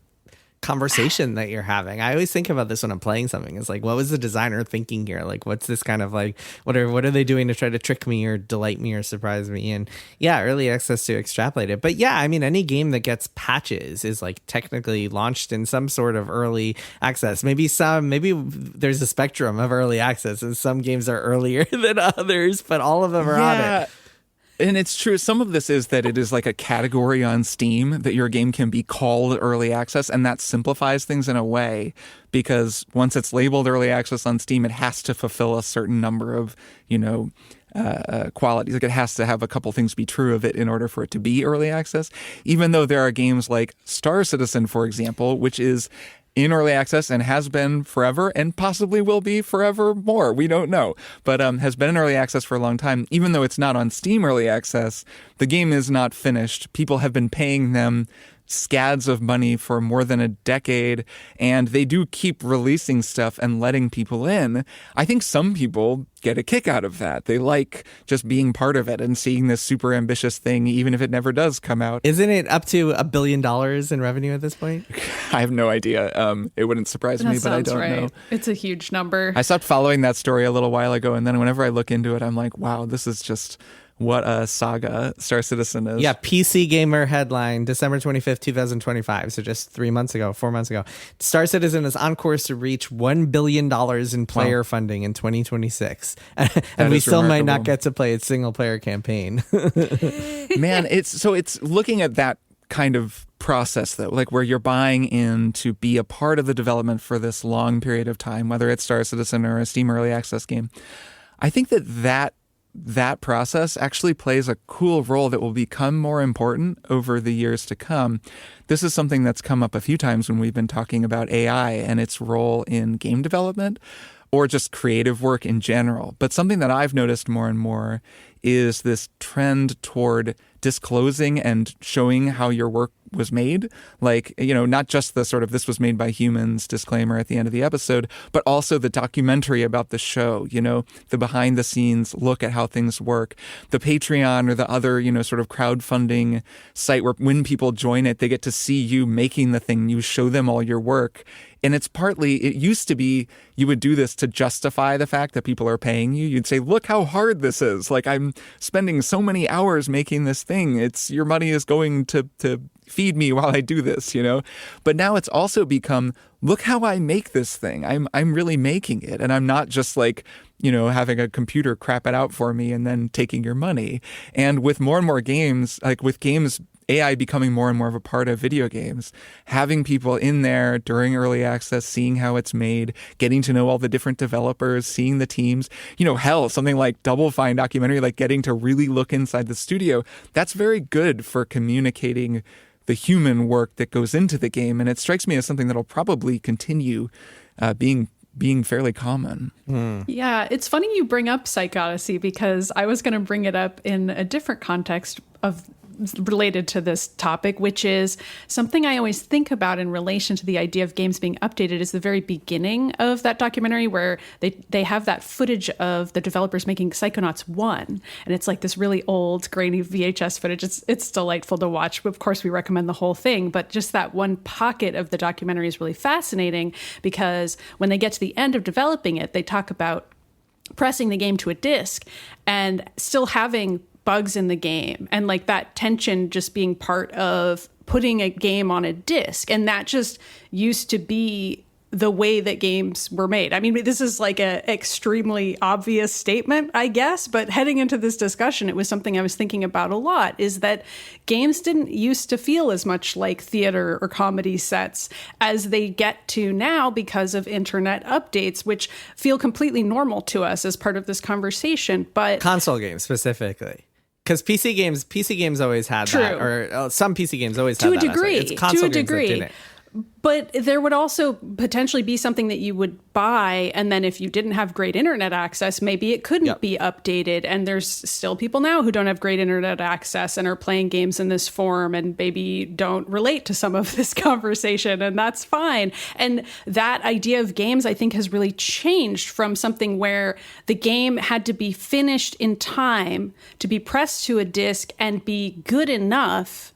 conversation that you're having. I always think about this when I'm playing something. It's like, what was the designer thinking here? Like, what's this kind of like, what are they doing to try to trick me or delight me or surprise me? And yeah, early access to extrapolate it. But yeah, I mean, any game that gets patches is like technically launched in some sort of early access. Maybe there's a spectrum of early access and some games are earlier than others, but all of them are on it. And it's true. Some of this is that it is like a category on Steam that your game can be called early access, and that simplifies things in a way because once it's labeled early access on Steam, it has to fulfill a certain number of, qualities. Like it has to have a couple things be true of it in order for it to be early access, even though there are games like Star Citizen, for example, which is in early access and has been forever and possibly will be forever more. We don't know, but has been in early access for a long time. Even though it's not on Steam early access, the game is not finished. People have been paying them scads of money for more than a decade, and they do keep releasing stuff and letting people in. I think some people get a kick out of that. They like just being part of it and seeing this super ambitious thing, even if it never does come out. Isn't it up to $1 billion in revenue at this point? I have no idea. It wouldn't surprise me, but I don't know. It's a huge number. I stopped following that story a little while ago, and then whenever I look into it, I'm like, wow, this is just what a saga Star Citizen is. Yeah, PC Gamer headline, December 25th, 2025. So just 4 months ago. Star Citizen is on course to reach $1 billion in player funding in 2026. And we still might not get to play its single player campaign. Man, it's looking at that kind of process, though, like where you're buying in to be a part of the development for this long period of time, whether it's Star Citizen or a Steam Early Access game. I think that process actually plays a cool role that will become more important over the years to come. This is something that's come up a few times when we've been talking about AI and its role in game development or just creative work in general. But something that I've noticed more and more is this trend toward disclosing and showing how your work was made. Like, not just the sort of this was made by humans disclaimer at the end of the episode, but also the documentary about the show, the behind the scenes look at how things work, the Patreon or the other, sort of crowdfunding site where when people join it, they get to see you making the thing, you show them all your work. And it used to be you would do this to justify the fact that people are paying you. You'd say, look how hard this is. Like, I'm spending so many hours making this thing. Your money is going to feed me while I do this, But now it's also become, look how I make this thing. I'm really making it. And I'm not just like, having a computer crap it out for me and then taking your money. And with more and more games, like with games, AI becoming more and more of a part of video games, having people in there during early access, seeing how it's made, getting to know all the different developers, seeing the teams, hell, something like Double Fine documentary, like getting to really look inside the studio. That's very good for communicating the human work that goes into the game. And it strikes me as something that'll probably continue being fairly common. Yeah, it's funny you bring up Psych Odyssey because I was going to bring it up in a different context related to this topic, which is something I always think about in relation to the idea of games being updated is the very beginning of that documentary where they have that footage of the developers making Psychonauts 1. And it's like this really old, grainy VHS footage. It's delightful to watch. Of course, we recommend the whole thing, but just that one pocket of the documentary is really fascinating because when they get to the end of developing it, they talk about pressing the game to a disc and still having bugs in the game and like that tension just being part of putting a game on a disc. And that just used to be the way that games were made. I mean, this is like an extremely obvious statement, I guess, but heading into this discussion, it was something I was thinking about a lot, is that games didn't used to feel as much like theater or comedy sets as they get to now because of internet updates, which feel completely normal to us as part of this conversation. But console games specifically. Because PC games always had that, or some PC games always had that. To a degree. It's console games that didn't. But there would also potentially be something that you would buy, and then if you didn't have great internet access, maybe it couldn't be updated. And there's still people now who don't have great internet access and are playing games in this form and maybe don't relate to some of this conversation, and that's fine. And that idea of games, I think, has really changed from something where the game had to be finished in time to be pressed to a disc and be good enough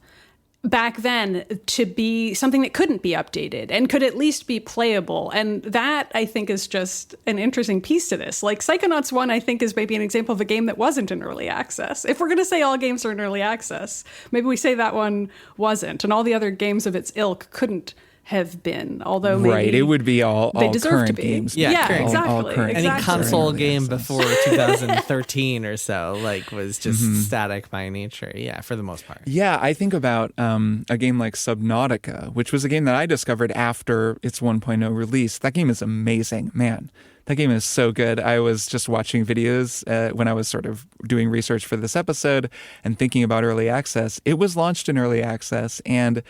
back then to be something that couldn't be updated and could at least be playable. And that, I think, is just an interesting piece to this. Like Psychonauts 1, I think, is maybe an example of a game that wasn't in early access. If we're going to say all games are in early access, maybe we say that one wasn't. And all the other games of its ilk couldn't have been, although maybe it would be all they deserve current to be. games. Exactly. Any console game before 2013 or so was just static by nature. Yeah, for the most part. Yeah, I think about a game like Subnautica, which was a game that I discovered after its 1.0 release. That game is amazing, man. That game is so good. I was just watching videos when I was sort of doing research for this episode and thinking about early access. It was launched in early access, and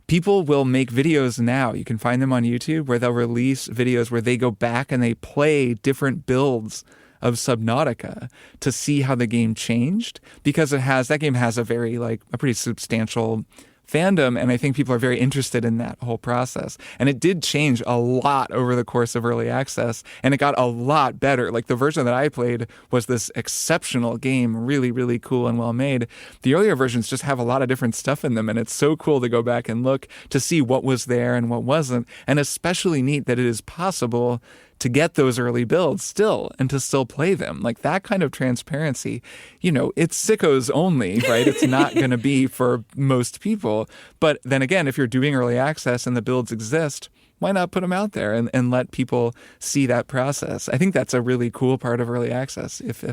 people will make videos now. You can find them on YouTube where they'll release videos where they go back and they play different builds of Subnautica to see how the game changed, because that game has a pretty substantial fandom, and I think people are very interested in that whole process. And it did change a lot over the course of early access, and it got a lot better. Like the version that I played was this exceptional game, really, really cool and well made. The earlier versions just have a lot of different stuff in them, and it's so cool to go back and look to see what was there and what wasn't, and especially neat that it is possible to get those early builds still and to still play them. Like that kind of transparency, it's sickos only, right? It's not going to be for most people. But then again, if you're doing early access and the builds exist, why not put them out there and let people see that process? I think that's a really cool part of early access if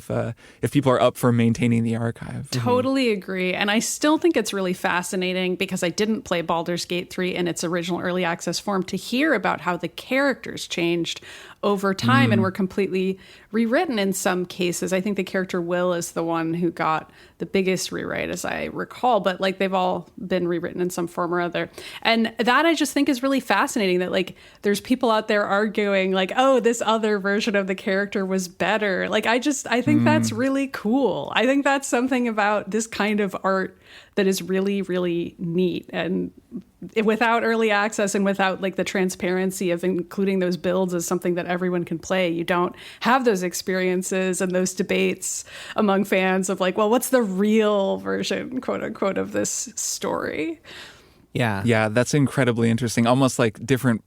people are up for maintaining the archive. Totally agree. And I still think it's really fascinating, because I didn't play Baldur's Gate 3 in its original early access form, to hear about how the characters changed over time and were completely rewritten in some cases. I think the character Will is the one who got the biggest rewrite, as I recall, but like they've all been rewritten in some form or other. And that I just think is really fascinating, that like there's people out there arguing like, oh, this other version of the character was better. Like I think that's really cool. I think that's something about this kind of art that is really, really neat. And without early access and without like the transparency of including those builds as something that everyone can play, you don't have those experiences and those debates among fans of like, well, what's the real version, quote unquote, of this story? Yeah, that's incredibly interesting. Almost like different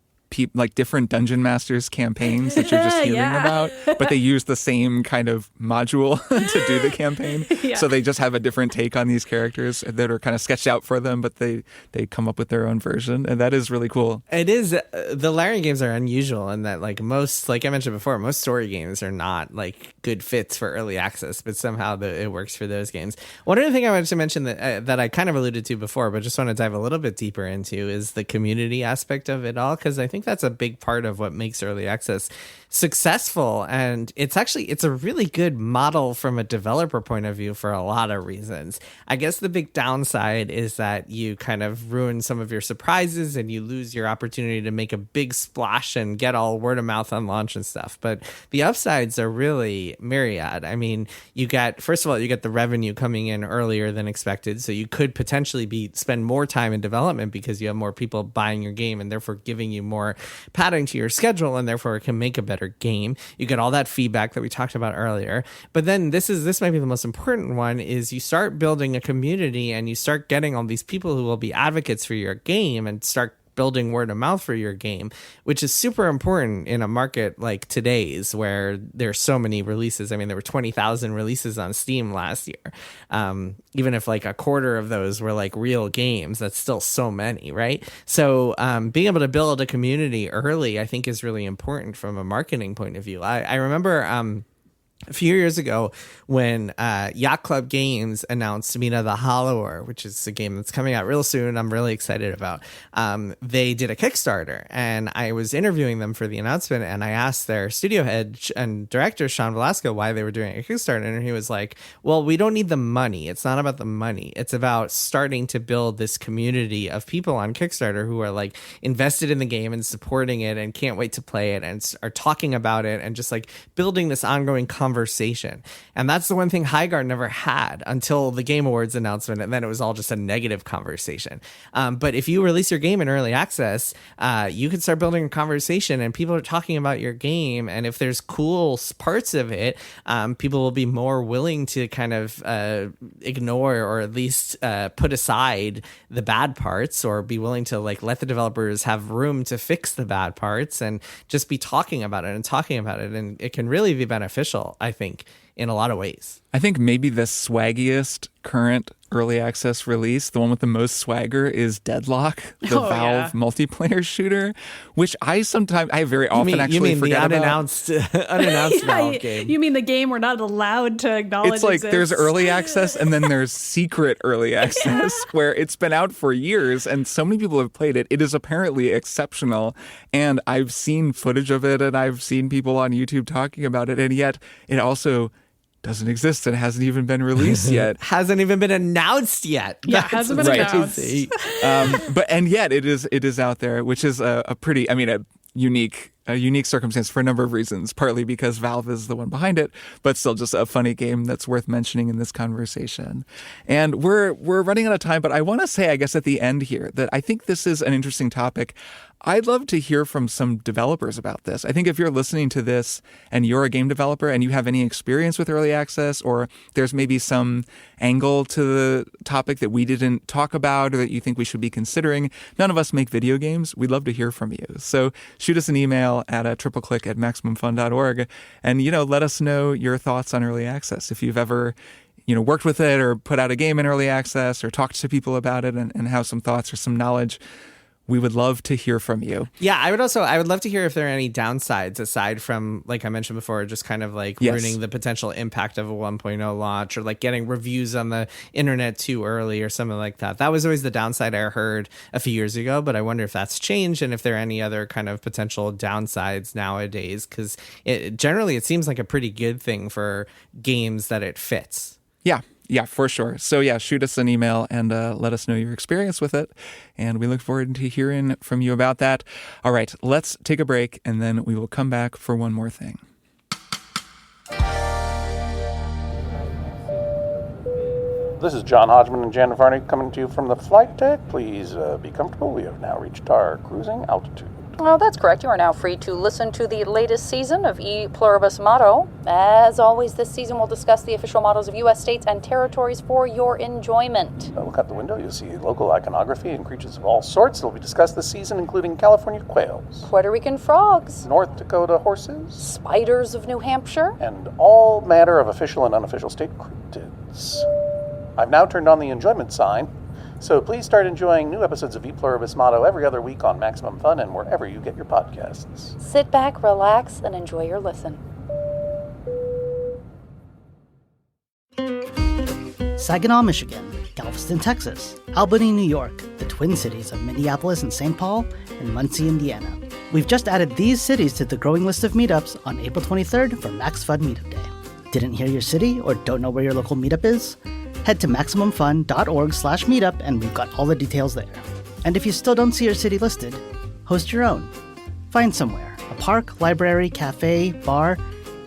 different Dungeon Masters campaigns that you're just hearing about, but they use the same kind of module to do the campaign. So they just have a different take on these characters that are kind of sketched out for them, but they come up with their own version. And that is really cool. It is. The Larian games are unusual in that like I mentioned before, most story games are not like good fits for early access, but somehow it works for those games. One other thing I wanted to mention that I kind of alluded to before, but just want to dive a little bit deeper into is the community aspect of it all, because I think that's a big part of what makes early access successful. And it's a really good model from a developer point of view for a lot of reasons. I guess the big downside is that you kind of ruin some of your surprises and you lose your opportunity to make a big splash and get all word of mouth on launch and stuff. But the upsides are really myriad. I mean, first of all, you get the revenue coming in earlier than expected. So you could potentially spend more time in development because you have more people buying your game and therefore giving you more padding to your schedule, and therefore it can make a better game. You get all that feedback that we talked about earlier. But then this might be the most important one, is you start building a community and you start getting all these people who will be advocates for your game and start building word of mouth for your game, which is super important in a market like today's where there's so many releases. I mean, there were 20,000 releases on Steam last year. Even if like a quarter of those were like real games, that's still so many, right? So being able to build a community early, I think, is really important from a marketing point of view. I remember a few years ago when Yacht Club Games announced Mina the Hollower, which is a game that's coming out real soon, I'm really excited about. They did a Kickstarter, and I was interviewing them for the announcement, and I asked their studio head and director, Sean Velasco, why they were doing a Kickstarter, and he was like, well, we don't need the money. It's not about the money. It's about starting to build this community of people on Kickstarter who are like invested in the game and supporting it and can't wait to play it and are talking about it and just like building this ongoing conversation. And that's the one thing Highguard never had until the Game Awards announcement, and then it was all just a negative conversation. But if you release your game in early access, you can start building a conversation and people are talking about your game, and if there's cool parts of it, people will be more willing to kind of ignore or at least put aside the bad parts, or be willing to like let the developers have room to fix the bad parts and just be talking about it, and it can really be beneficial, I think, in a lot of ways. I think maybe the swaggiest current early access release, the one with the most swagger, is Deadlock, the Valve multiplayer shooter, which I very often actually forget the unannounced Valve game. You mean the game we're not allowed to acknowledge It's like exists? There's early access and then there's secret early access where it's been out for years and so many people have played it. It is apparently exceptional, and I've seen footage of it and I've seen people on YouTube talking about it, and yet it also doesn't exist and hasn't even been released yet. Hasn't even been announced yet. Yeah, hasn't been announced. And yet it is out there, which is a unique circumstance for a number of reasons, partly because Valve is the one behind it, but still just a funny game that's worth mentioning in this conversation. And we're running out of time, but I want to say, I guess at the end here, that I think this is an interesting topic. I'd love to hear from some developers about this. I think if you're listening to this and you're a game developer and you have any experience with early access, or there's maybe some angle to the topic that we didn't talk about or that you think we should be considering, none of us make video games. We'd love to hear from you. So shoot us an email at tripleclick@maximumfun.org and, let us know your thoughts on early access. If you've ever worked with it or put out a game in early access or talked to people about it and have some thoughts or some knowledge, we would love to hear from you. Yeah, I would love to hear if there are any downsides aside from, like I mentioned before, just kind of like ruining the potential impact of a 1.0 launch, or like getting reviews on the internet too early or something like that. That was always the downside I heard a few years ago, but I wonder if that's changed and if there are any other kind of potential downsides nowadays, because generally it seems like a pretty good thing for games that it fits. Yeah, for sure. So yeah, shoot us an email and let us know your experience with it. And we look forward to hearing from you about that. All right, let's take a break and then we will come back for one more thing. This is John Hodgman and Jan Varney coming to you from the flight deck. Please be comfortable. We have now reached our cruising altitude. Well, that's correct. You are now free to listen to the latest season of E Pluribus Motto. As always, this season we'll discuss the official mottos of U.S. states and territories for your enjoyment. Look out the window. You'll see local iconography and creatures of all sorts that will be discussed this season, including California quails, Puerto Rican frogs, North Dakota horses, spiders of New Hampshire, and all manner of official and unofficial state cryptids. I've now turned on the enjoyment sign, so please start enjoying new episodes of E Pluribus Motto every other week on Maximum Fun and wherever you get your podcasts. Sit back, relax, and enjoy your listen. Saginaw, Michigan, Galveston, Texas, Albany, New York, the Twin Cities of Minneapolis and St. Paul, and Muncie, Indiana. We've just added these cities to the growing list of meetups on April 23rd for Max Fun Meetup Day. Didn't hear your city or don't know where your local meetup is? Head to MaximumFun.org/meetup and we've got all the details there. And if you still don't see your city listed, host your own. Find somewhere, a park, library, cafe, bar,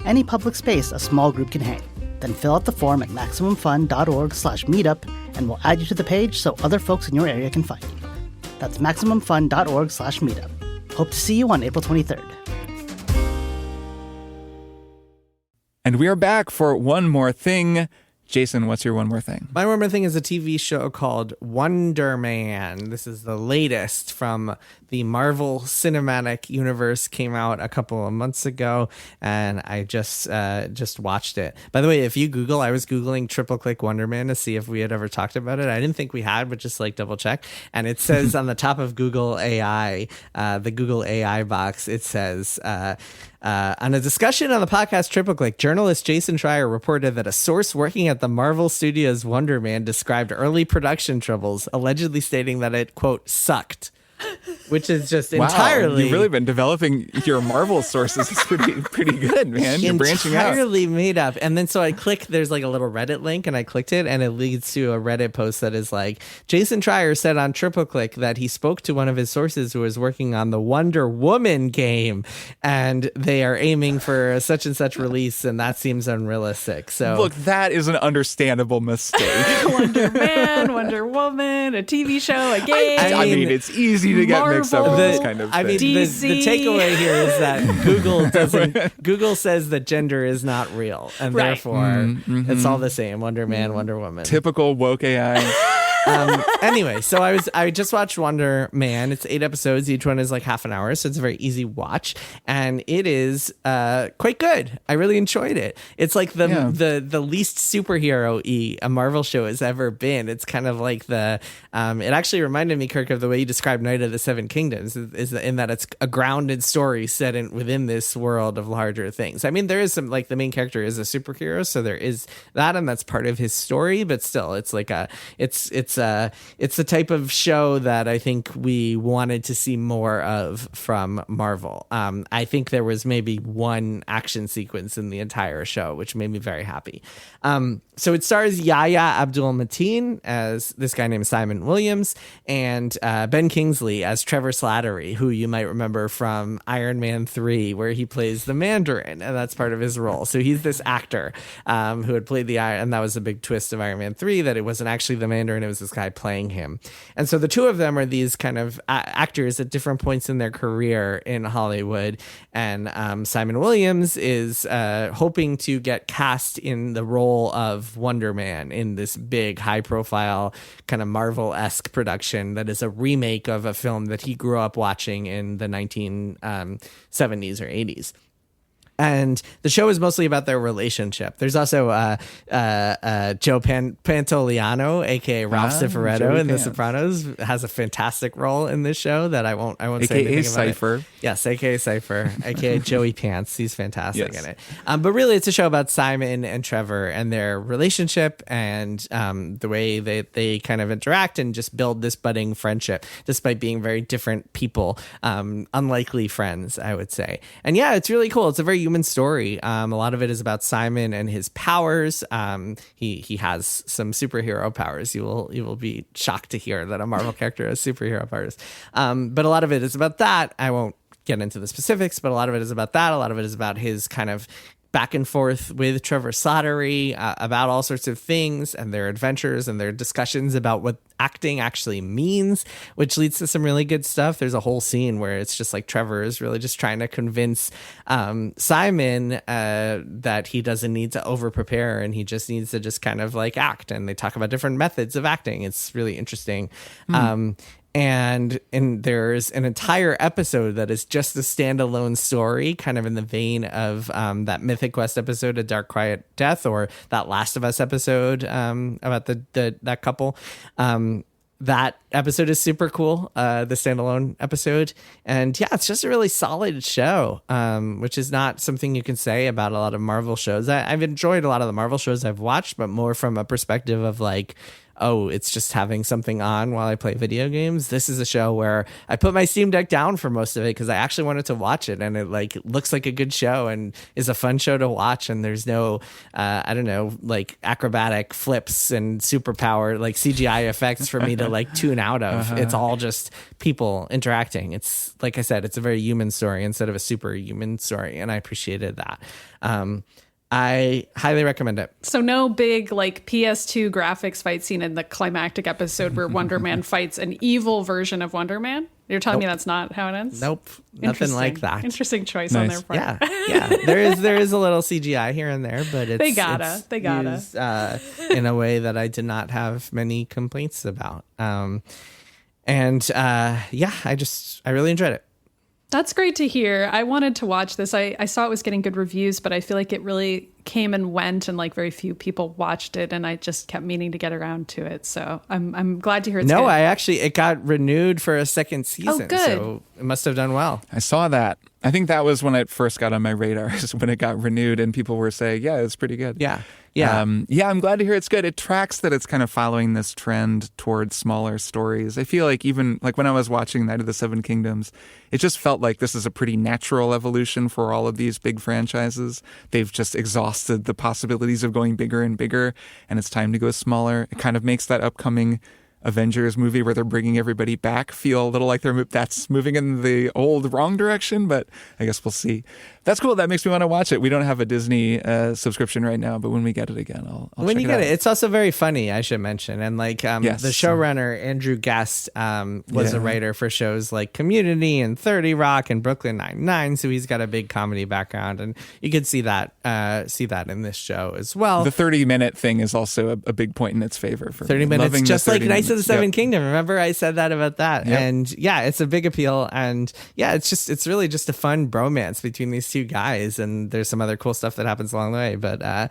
any public space a small group can hang. Then fill out the form at MaximumFun.org/meetup and we'll add you to the page so other folks in your area can find you. That's MaximumFun.org/meetup. Hope to see you on April 23rd. And we are back for one more thing. Jason, what's your one more thing? My one more thing is a TV show called Wonder Man. This is the latest from the Marvel Cinematic Universe. Came out a couple of months ago, and I just watched it. By the way, if you Google, I was Googling triple click Wonder Man to see if we had ever talked about it. I didn't think we had, but just like double check. And it says on the top of Google AI, the Google AI box, it says, on a discussion on the podcast Triple Click, journalist Jason Schreier reported that a source working at the Marvel Studios Wonder Man described early production troubles, allegedly stating that it, quote, sucked. Which is just entirely... You've really been developing your Marvel sources. It's pretty good, man. You're branching out. Entirely made up. And then so I click, there's like a little Reddit link, and I clicked it, and it leads to a Reddit post that is like, Jason Schreier said on Triple Click that he spoke to one of his sources who was working on the Wonder Woman game, and they are aiming for a such and such release, and that seems unrealistic. So look, that is an understandable mistake. Wonder Man, Wonder Woman, a TV show, a game. I mean, it's easy to get mixed up with this kind of thing. I mean, the takeaway here is that Google doesn't. Google says that gender is not real, and therefore it's all the same. Wonder Man, Wonder Woman. Typical woke AI. Anyway, so I just watched Wonder Man. It's 8 episodes. Each one is like half an hour, so it's a very easy watch, and it is quite good. I really enjoyed it. It's like the least superhero-y a Marvel show has ever been. It's kind of like it actually reminded me, Kirk, of the way you described Night of the Seven Kingdoms, is in that it's a grounded story set within this world of larger things. I mean, there is some, like, the main character is a superhero, so there is that, and that's part of his story, but still, it's like it's the type of show that I think we wanted to see more of from Marvel. I think there was maybe one action sequence in the entire show, which made me very happy. So it stars Yahya Abdul-Mateen as this guy named Simon Williams, and Ben Kingsley as Trevor Slattery, who you might remember from Iron Man 3, where he plays the Mandarin, and that's part of his role. So he's this actor who had played and that was a big twist of Iron Man 3, that it wasn't actually the Mandarin, it was this guy playing him. And so the two of them are these kind of actors at different points in their career in Hollywood, and Simon Williams is hoping to get cast in the role of Wonder Man in this big, high-profile kind of Marvel-esque production that is a remake of a film that he grew up watching in the 1970s or 80s. And the show is mostly about their relationship. There's also Joe Pantoliano, aka Ralph Cifaretto Joey in The Pants. Sopranos, has a fantastic role in this show that I won't say AKA anything about Cypher. it. Yes, aka Cypher, aka Joey Pants. He's fantastic Yes. in it. But really, it's a show about Simon and Trevor and their relationship and the way they kind of interact and just build this budding friendship, despite being very different people, unlikely friends, I would say. And yeah, it's really cool. It's a very human story. A lot of it is about Simon and his powers. He has some superhero powers. You will be shocked to hear that a Marvel character has superhero powers. But a lot of it is about that. I won't get into the specifics, but a lot of it is about that. A lot of it is about his kind of back and forth with Trevor Slattery about all sorts of things and their adventures and their discussions about what acting actually means, which leads to some really good stuff. There's a whole scene where it's just like Trevor is really just trying to convince Simon that he doesn't need to over prepare and he just needs to just kind of like act. And they talk about different methods of acting. It's really interesting. And there's an entire episode that is just a standalone story, kind of in the vein of that Mythic Quest episode, A Dark Quiet Death, or that Last of Us episode about that couple. That episode is super cool, the standalone episode. And yeah, it's just a really solid show, which is not something you can say about a lot of Marvel shows. I've enjoyed a lot of the Marvel shows I've watched, but more from a perspective of like, oh, it's just having something on while I play video games. This is a show where I put my Steam Deck down for most of it because I actually wanted to watch it, and it like looks like a good show and is a fun show to watch. And there's no, I don't know, like acrobatic flips and superpower like CGI effects for me to like tune out of. It's all just people interacting. It's like I said, it's a very human story instead of a superhuman story, and I appreciated that. I highly recommend it. So no big like PS2 graphics fight scene in the climactic episode where Wonder Man fights an evil version of Wonder Man? You're telling me that's not how it ends? Nope. Nothing like that. Interesting choice on their part. Yeah. There is a little CGI here and there, but it's They gotta. used, in a way that I did not have many complaints about. I really enjoyed it. That's great to hear. I wanted to watch this. I saw it was getting good reviews, but I feel like it really came and went and like very few people watched it, and I just kept meaning to get around to it. So I'm glad to hear it's good. It got renewed for a second season. Oh, good. So it must have done well. I saw that. I think that was when it first got on my radar, is when it got renewed and people were saying, yeah, it's pretty good. Yeah. I'm glad to hear it's good. It tracks that it's kind of following this trend towards smaller stories. I feel like even like when I was watching Night of the Seven Kingdoms, it just felt like this is a pretty natural evolution for all of these big franchises. They've just exhausted the possibilities of going bigger and bigger, and it's time to go smaller. It kind of makes that upcoming Avengers movie where they're bringing everybody back feel a little like that's moving in the old wrong direction, but I guess we'll see. That's cool. That makes me want to watch it. We don't have a Disney subscription right now, but when we get it again, I'll when check you it get out. it, it's also very funny, I should mention. And like the showrunner Andrew Guest was a writer for shows like Community and 30 Rock and Brooklyn Nine-Nine, so he's got a big comedy background, and you could see that in this show as well. The 30-minute thing is also a big point in its favor for 30 me. minutes, Loving just the like 30 Knights of the Seven Yep. Kingdom. Remember I said that about that? Yep. And yeah, it's a big appeal, and yeah, it's really just a fun bromance between these two guys, and there's some other cool stuff that happens along the way. But I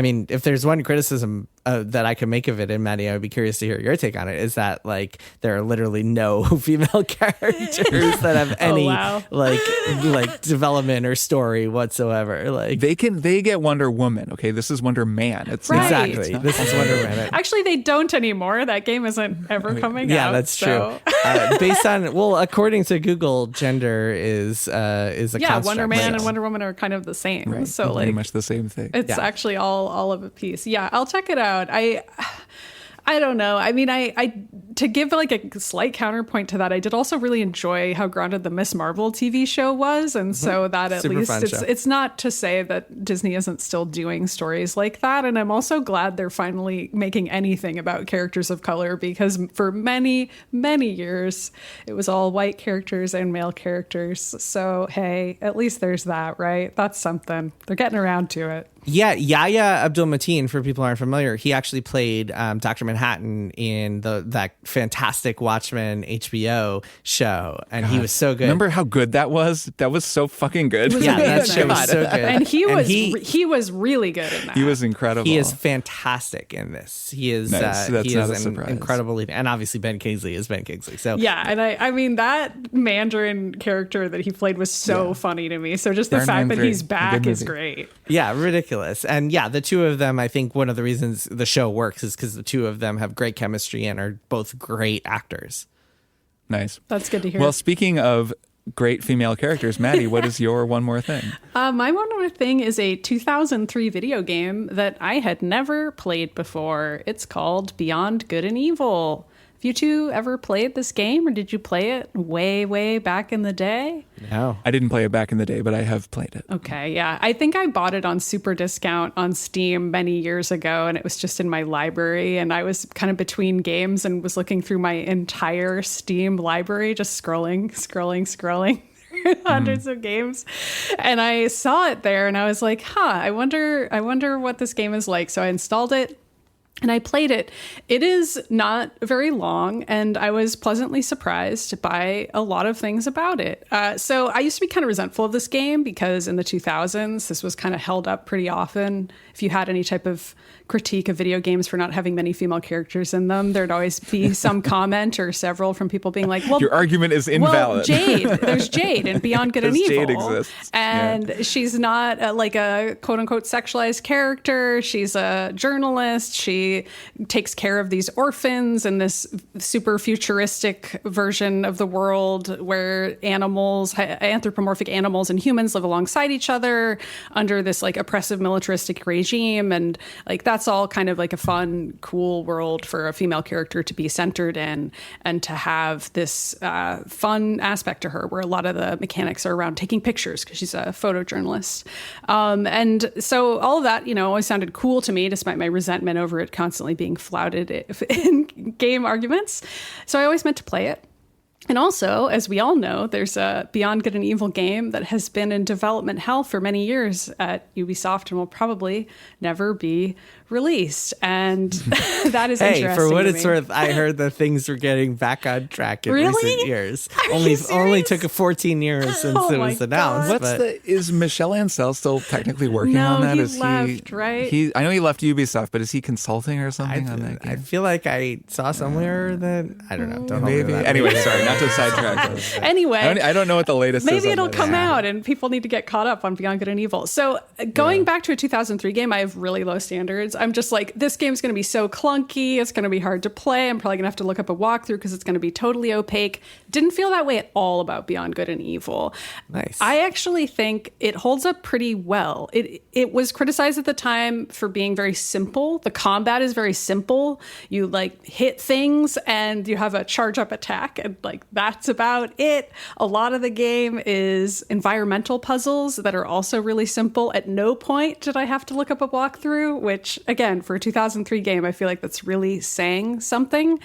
mean, if there's one criticism that I can make of it, and Maddy, I would be curious to hear your take on it, is that like there are literally no female characters that have any like development or story whatsoever. Like they get Wonder Woman. Okay, this is Wonder Man. It's Right. not, exactly this is Wonder Woman. Actually, they don't anymore. That game isn't ever coming out. Yeah, that's so. true. Based on according to Google, gender is a construct. Wonder Man Right. and Wonder Woman are kind of the same. right. So pretty like much the same thing. it's actually all of a piece. Yeah, I'll check it out. I don't know. I mean, I to give like a slight counterpoint to that, I did also really enjoy how grounded the Miss Marvel TV show was, and so that at Super least fun show. it's not to say that Disney isn't still doing stories like that. And I'm also glad they're finally making anything about characters of color, because for many years it was all white characters and male characters. So hey, at least there's that, right? That's something. They're getting around to it. Yeah, Yahya Abdul-Mateen, for people who aren't familiar, he actually played Dr. Manhattan in that fantastic Watchmen HBO show, and he was so good. Remember how good that was? That was so fucking good. was Yeah, that amazing. show was so good. And he was really good in that. He was incredible. He is fantastic in this. He is Nice. That's he not is a an surprise. incredible lead, and obviously Ben Kingsley is Ben Kingsley. So Yeah, and I mean that Mandarin character that he played was so funny to me. So just the Iron fact Man that 3, he's a back good is movie. great. yeah, ridiculous. And yeah, the two of them, I think one of the reasons the show works is because the two of them have great chemistry and are both great actors. Nice. That's good to hear. Well, speaking of great female characters, Maddy, what is your one more thing? My one more thing is a 2003 video game that I had never played before. It's called Beyond Good and Evil. Have you two ever played this game, or did you play it way, way back in the day? No. I didn't play it back in the day, but I have played it. Okay, yeah. I think I bought it on super discount on Steam many years ago, and it was just in my library, and I was kind of between games and was looking through my entire Steam library, just scrolling. Hundreds of games, and I saw it there, and I was like, I wonder what this game is like. So I installed it and I played it. It is not very long, and I was pleasantly surprised by a lot of things about it. So I used to be kind of resentful of this game because in the 2000s, this was kind of held up pretty often. If you had any type of critique of video games for not having many female characters in them, there'd always be some comment or several from people being like, well, Your argument is well, invalid. Jade, there's Jade in Beyond Good and Because Evil. Jade exists. And she's not like a quote unquote sexualized character. She's a journalist. She takes care of these orphans in this super futuristic version of the world where animals, anthropomorphic animals and humans live alongside each other under this like oppressive militaristic regime. And like, that's all kind of like a fun, cool world for a female character to be centered in and to have this fun aspect to her where a lot of the mechanics are around taking pictures because she's a photojournalist. And so all of that, always sounded cool to me, despite my resentment over it constantly being flouted in game arguments. So I always meant to play it. And also, as we all know, there's a Beyond Good and Evil game that has been in development hell for many years at Ubisoft and will probably never be released. And that is interesting. Hey, for what to it's me. worth, I heard that things were getting back on track in Really? recent years. Are you Only serious? took 14 years since Oh it my was announced. God. but Is Michel Ancel still technically working No, on that? he Is left, right? I know he left Ubisoft, but is he consulting or something on that I game? feel like I saw somewhere that I don't know. Don't hold me to Maybe. that. Anyway, sorry, not to sidetrack. Anyway. I don't know what the latest is. Maybe on it'll that. come out and people need to get caught up on Beyond Good and Evil. So going back to a 2003 game, I have really low standards. I'm just like, this game's going to be so clunky. It's going to be hard to play. I'm probably going to have to look up a walkthrough because it's going to be totally opaque. Didn't feel that way at all about Beyond Good and Evil. Nice. I actually think it holds up pretty well. It was criticized at the time for being very simple. The combat is very simple. You like hit things and you have a charge up attack and like that's about it. A lot of the game is environmental puzzles that are also really simple. At no point did I have to look up a walkthrough, which again, for a 2003 game, I feel like that's really saying something.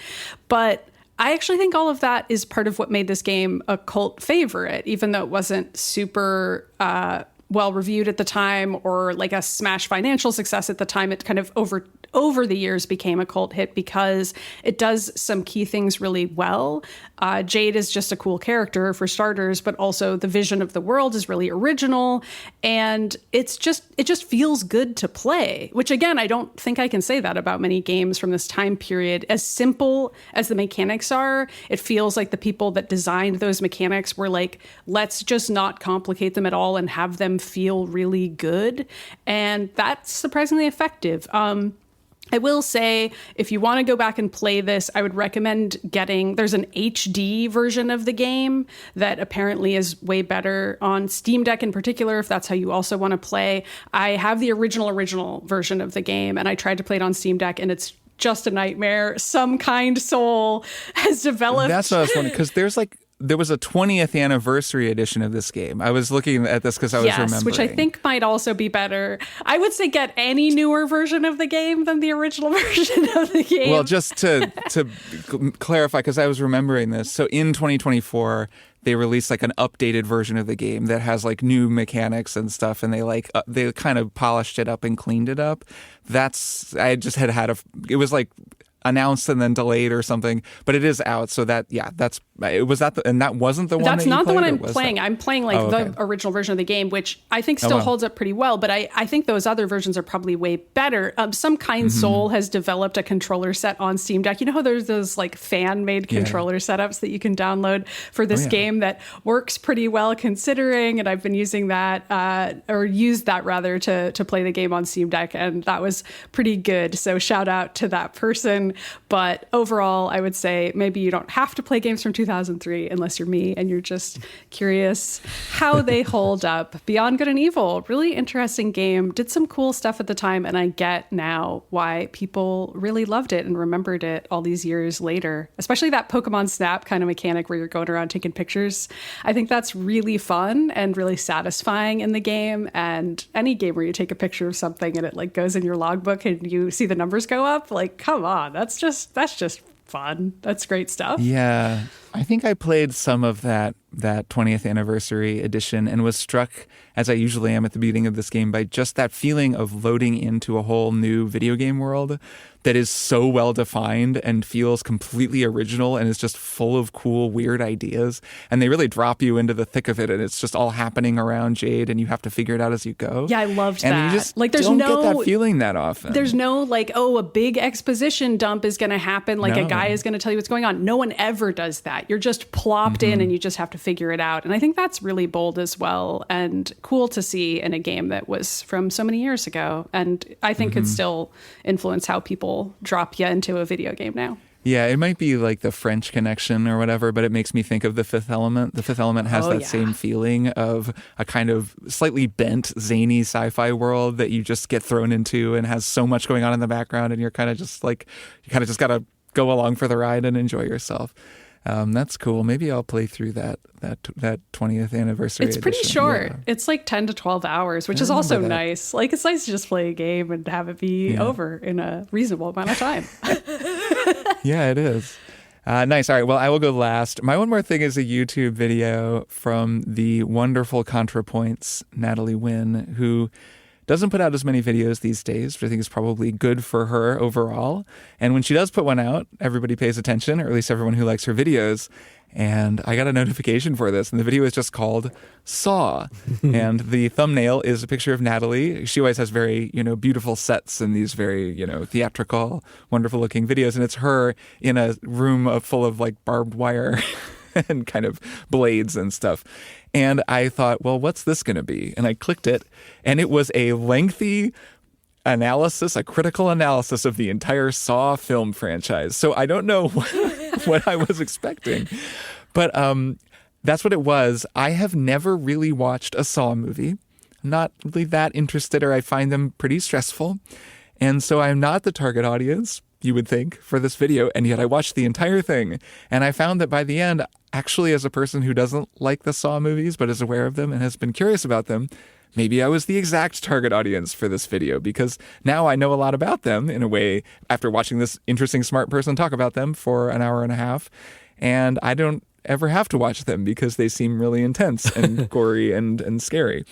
But I actually think all of that is part of what made this game a cult favorite, even though it wasn't super well reviewed at the time or like a smash financial success at the time. It kind of over the years became a cult hit because it does some key things really well. Jade is just a cool character for starters, but also the vision of the world is really original. And it just feels good to play, which again, I don't think I can say that about many games from this time period. As simple as the mechanics are, it feels like the people that designed those mechanics were like, let's just not complicate them at all and have them feel really good. And that's surprisingly effective. I will say, if you want to go back and play this, I would recommend there's an HD version of the game that apparently is way better on Steam Deck in particular, if that's how you also want to play. I have the original version of the game, and I tried to play it on Steam Deck, and it's just a nightmare. Some kind soul has developed. That's what I was wondering, because there's like there was a 20th anniversary edition of this game. I was looking at this because I was remembering. Which I think might also be better. I would say get any newer version of the game than the original version of the game. Well, just to clarify, because I was remembering this. So in 2024, they released like an updated version of the game that has like new mechanics and stuff, and they kind of polished it up and cleaned it up. I just had it was like announced and then delayed or something, but it is out. So that and that wasn't the one. That's not the one I'm playing. That? I'm playing like the original version of the game, which I think still holds up pretty well. But I think those other versions are probably way better. Some Kind Soul has developed a controller set on Steam Deck. You know how there's those like fan made controller setups that you can download for this game that works pretty well considering. And I've been using that or used that rather to play the game on Steam Deck, and that was pretty good. So shout out to that person. But overall, I would say maybe you don't have to play games from 2003 unless you're me and you're just curious how they hold up. Beyond Good and Evil, really interesting game. Did some cool stuff at the time, and I get now why people really loved it and remembered it all these years later. Especially that Pokemon Snap kind of mechanic where you're going around taking pictures. I think that's really fun and really satisfying in the game. And any game where you take a picture of something and it like goes in your logbook and you see the numbers go up, like, come on, that's just fun. That's great stuff. Yeah. I think I played some of that 20th anniversary edition and was struck, as I usually am at the beginning of this game, by just that feeling of loading into a whole new video game world that is so well defined and feels completely original and is just full of cool, weird ideas. And they really drop you into the thick of it, and it's just all happening around Jade, and you have to figure it out as you go. Yeah, I loved that. And you just like, don't get that feeling that often. There's no like, a big exposition dump is going to happen. Like a guy is going to tell you what's going on. No one ever does that. You're just plopped in and you just have to figure it out. And I think that's really bold as well and cool to see in a game that was from so many years ago. And I think could still influence how people drop you into a video game now. Yeah, it might be like the French Connection or whatever, but it makes me think of The Fifth Element. The Fifth Element has same feeling of a kind of slightly bent, zany sci-fi world that you just get thrown into and has so much going on in the background, and you're kind of just like, you kind of just got to go along for the ride and enjoy yourself. That's cool. Maybe I'll play through that 20th anniversary It's pretty edition. short. Yeah. It's like 10 to 12 hours, which is also nice. Like, it's nice to just play a game and have it be over in a reasonable amount of time. Yeah, it is. Nice. All right. Well, I will go last. My one more thing is a YouTube video from the wonderful Contrapoints, Natalie Wynn, who doesn't put out as many videos these days, which I think is probably good for her overall. And when she does put one out, everybody pays attention, or at least everyone who likes her videos. And I got a notification for this, and the video is just called Saw. And the thumbnail is a picture of Natalie. She always has very, beautiful sets and these very, theatrical, wonderful looking videos. And it's her in a room full of like barbed wire and kind of blades and stuff. And I thought, well, what's this going to be? And I clicked it, and it was a lengthy analysis, a critical analysis of the entire Saw film franchise. So I don't know what I was expecting, but that's what it was. I have never really watched a Saw movie. I'm not really that interested, or I find them pretty stressful. And so I'm not the target audience, you would think, for this video. And yet I watched the entire thing. And I found that by the end, actually, as a person who doesn't like the Saw movies, but is aware of them and has been curious about them, maybe I was the exact target audience for this video, because now I know a lot about them in a way after watching this interesting, smart person talk about them for an hour and a half. And I don't ever have to watch them because they seem really intense and gory and scary.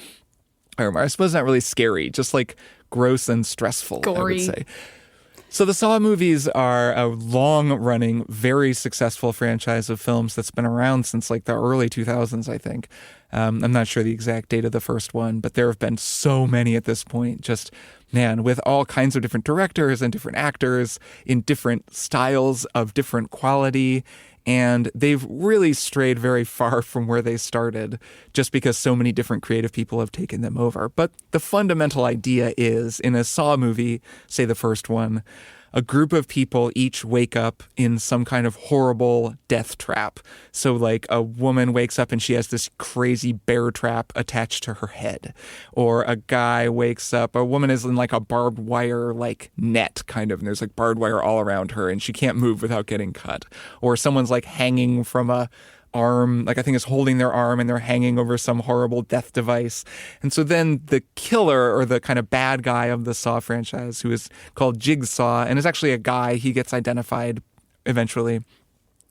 Or I suppose not really scary, just like gross and stressful, gory, I would say. So the Saw movies are a long-running, very successful franchise of films that's been around since like the early 2000s, I think. I'm not sure the exact date of the first one, but there have been so many at this point. Just, man, with all kinds of different directors and different actors in different styles of different quality. And they've really strayed very far from where they started just because so many different creative people have taken them over. But the fundamental idea is, in a Saw movie, say the first one, a group of people each wake up in some kind of horrible death trap. So like a woman wakes up and she has this crazy bear trap attached to her head. Or a guy wakes up, a woman is in like a barbed wire like net kind of, and there's like barbed wire all around her and she can't move without getting cut. Or someone's like hanging from a arm, like I think is holding their arm, and they're hanging over some horrible death device. And so then the killer, or the kind of bad guy of the Saw franchise, who is called Jigsaw and is actually a guy, he gets identified eventually.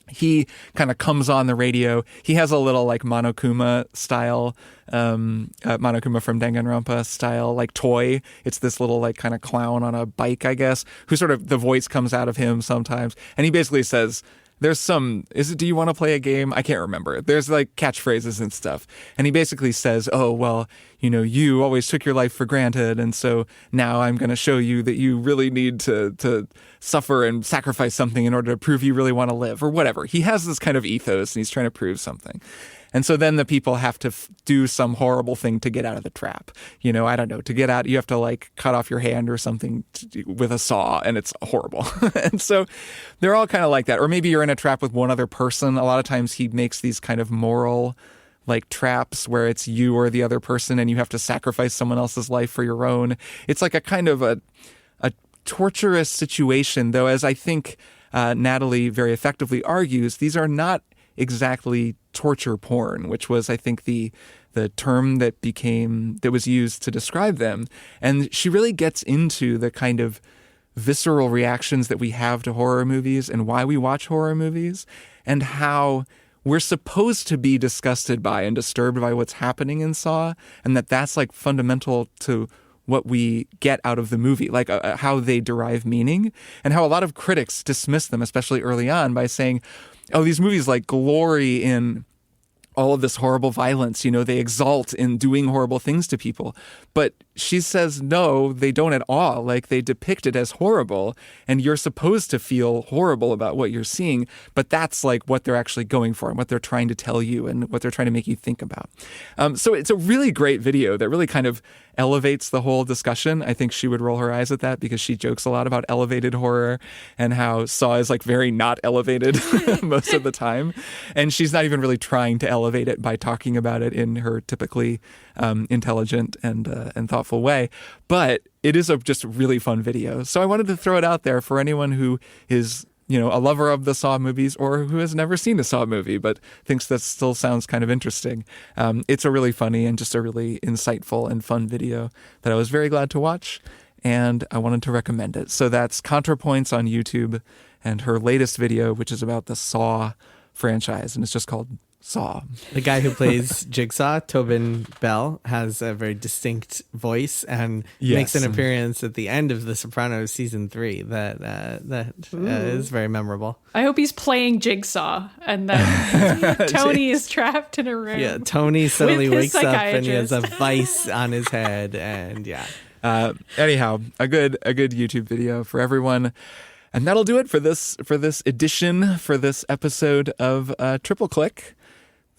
He kind of comes on the radio. He has a little like Monokuma style, Monokuma from Danganronpa style, like toy. It's this little like kind of clown on a bike, I guess, who sort of, the voice comes out of him sometimes. And he basically says, there's some, do you want to play a game? I can't remember. There's like catchphrases and stuff. And he basically says, oh, well, you always took your life for granted. And so now I'm going to show you that you really need to suffer and sacrifice something in order to prove you really want to live, or whatever. He has this kind of ethos and he's trying to prove something. And so then the people have to do some horrible thing to get out of the trap. I don't know, to get out, you have to like cut off your hand or something with a saw, and it's horrible. And so they're all kind of like that. Or maybe you're in a trap with one other person. A lot of times he makes these kind of moral like traps where it's you or the other person and you have to sacrifice someone else's life for your own. It's like a kind of a torturous situation, though, as I think Natalie very effectively argues, these are not exactly torture porn, which was, I think, the term that was used to describe them. And she really gets into the kind of visceral reactions that we have to horror movies and why we watch horror movies, and how we're supposed to be disgusted by and disturbed by what's happening in Saw, and that's like fundamental to what we get out of the movie, like how they derive meaning, and how a lot of critics dismiss them, especially early on, by saying, oh, these movies like glory in all of this horrible violence, they exalt in doing horrible things to people. But she says, no, they don't at all. Like, they depict it as horrible, and you're supposed to feel horrible about what you're seeing, but that's like what they're actually going for and what they're trying to tell you and what they're trying to make you think about. So it's a really great video that really kind of elevates the whole discussion. I think she would roll her eyes at that because she jokes a lot about elevated horror and how Saw is like very not elevated most of the time. And she's not even really trying to elevate it by talking about it in her typically intelligent and thoughtful way. But it is a just really fun video. So I wanted to throw it out there for anyone who is a lover of the Saw movies or who has never seen a Saw movie but thinks that still sounds kind of interesting. It's a really funny and just a really insightful and fun video that I was very glad to watch, and I wanted to recommend it. So that's Contrapoints on YouTube, and her latest video, which is about the Saw franchise, and it's just called Saw. The guy who plays Jigsaw, Tobin Bell, has a very distinct voice and makes an appearance at the end of The Sopranos season 3 that is very memorable. I hope he's playing Jigsaw and then Tony is trapped in a room. Yeah, Tony suddenly wakes up and he has a psychiatrist. vice on his head, and Anyhow, a good YouTube video for everyone. And that'll do it for this edition, for this episode of Triple Click.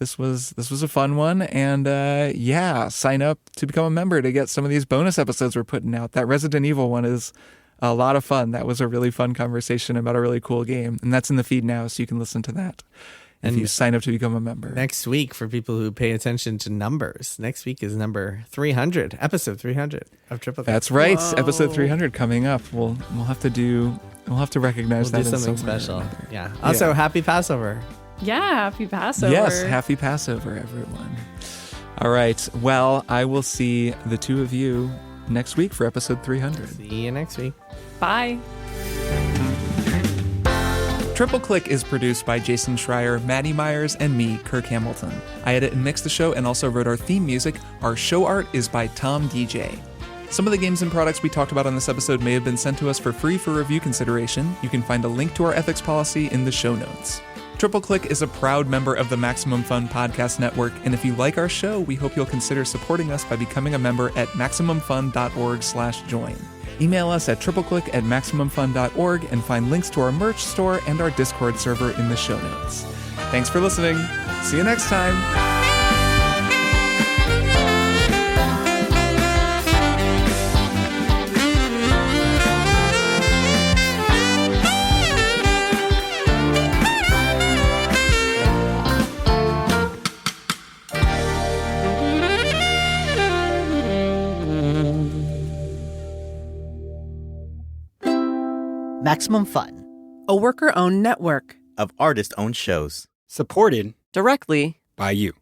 This was a fun one, and sign up to become a member to get some of these bonus episodes we're putting out. That Resident Evil one is a lot of fun. That was a really fun conversation about a really cool game, and that's in the feed now, so you can listen to that if you sign up to become a member. Next week, for people who pay attention to numbers, next week is number 300, episode 300 of Triple Click. That's right, Episode 300 coming up. We'll have to recognize We'll that do in something some way or special. another. Yeah. Also, happy Passover. Yeah, happy Passover. Yes, happy Passover, everyone. All right. Well, I will see the two of you next week for episode 300. See you next week. Bye. Triple Click is produced by Jason Schreier, Maddy Myers, and me, Kirk Hamilton. I edit and mix the show and also wrote our theme music. Our show art is by Tom DJ. Some of the games and products we talked about on this episode may have been sent to us for free for review consideration. You can find a link to our ethics policy in the show notes. Triple Click is a proud member of the Maximum Fun Podcast Network, and if you like our show, we hope you'll consider supporting us by becoming a member at MaximumFun.org/join. Email us at tripleclick@MaximumFun.org and find links to our merch store and our Discord server in the show notes. Thanks for listening. See you next time. Maximum Fun. A worker-owned network of artist-owned shows. Supported directly by you.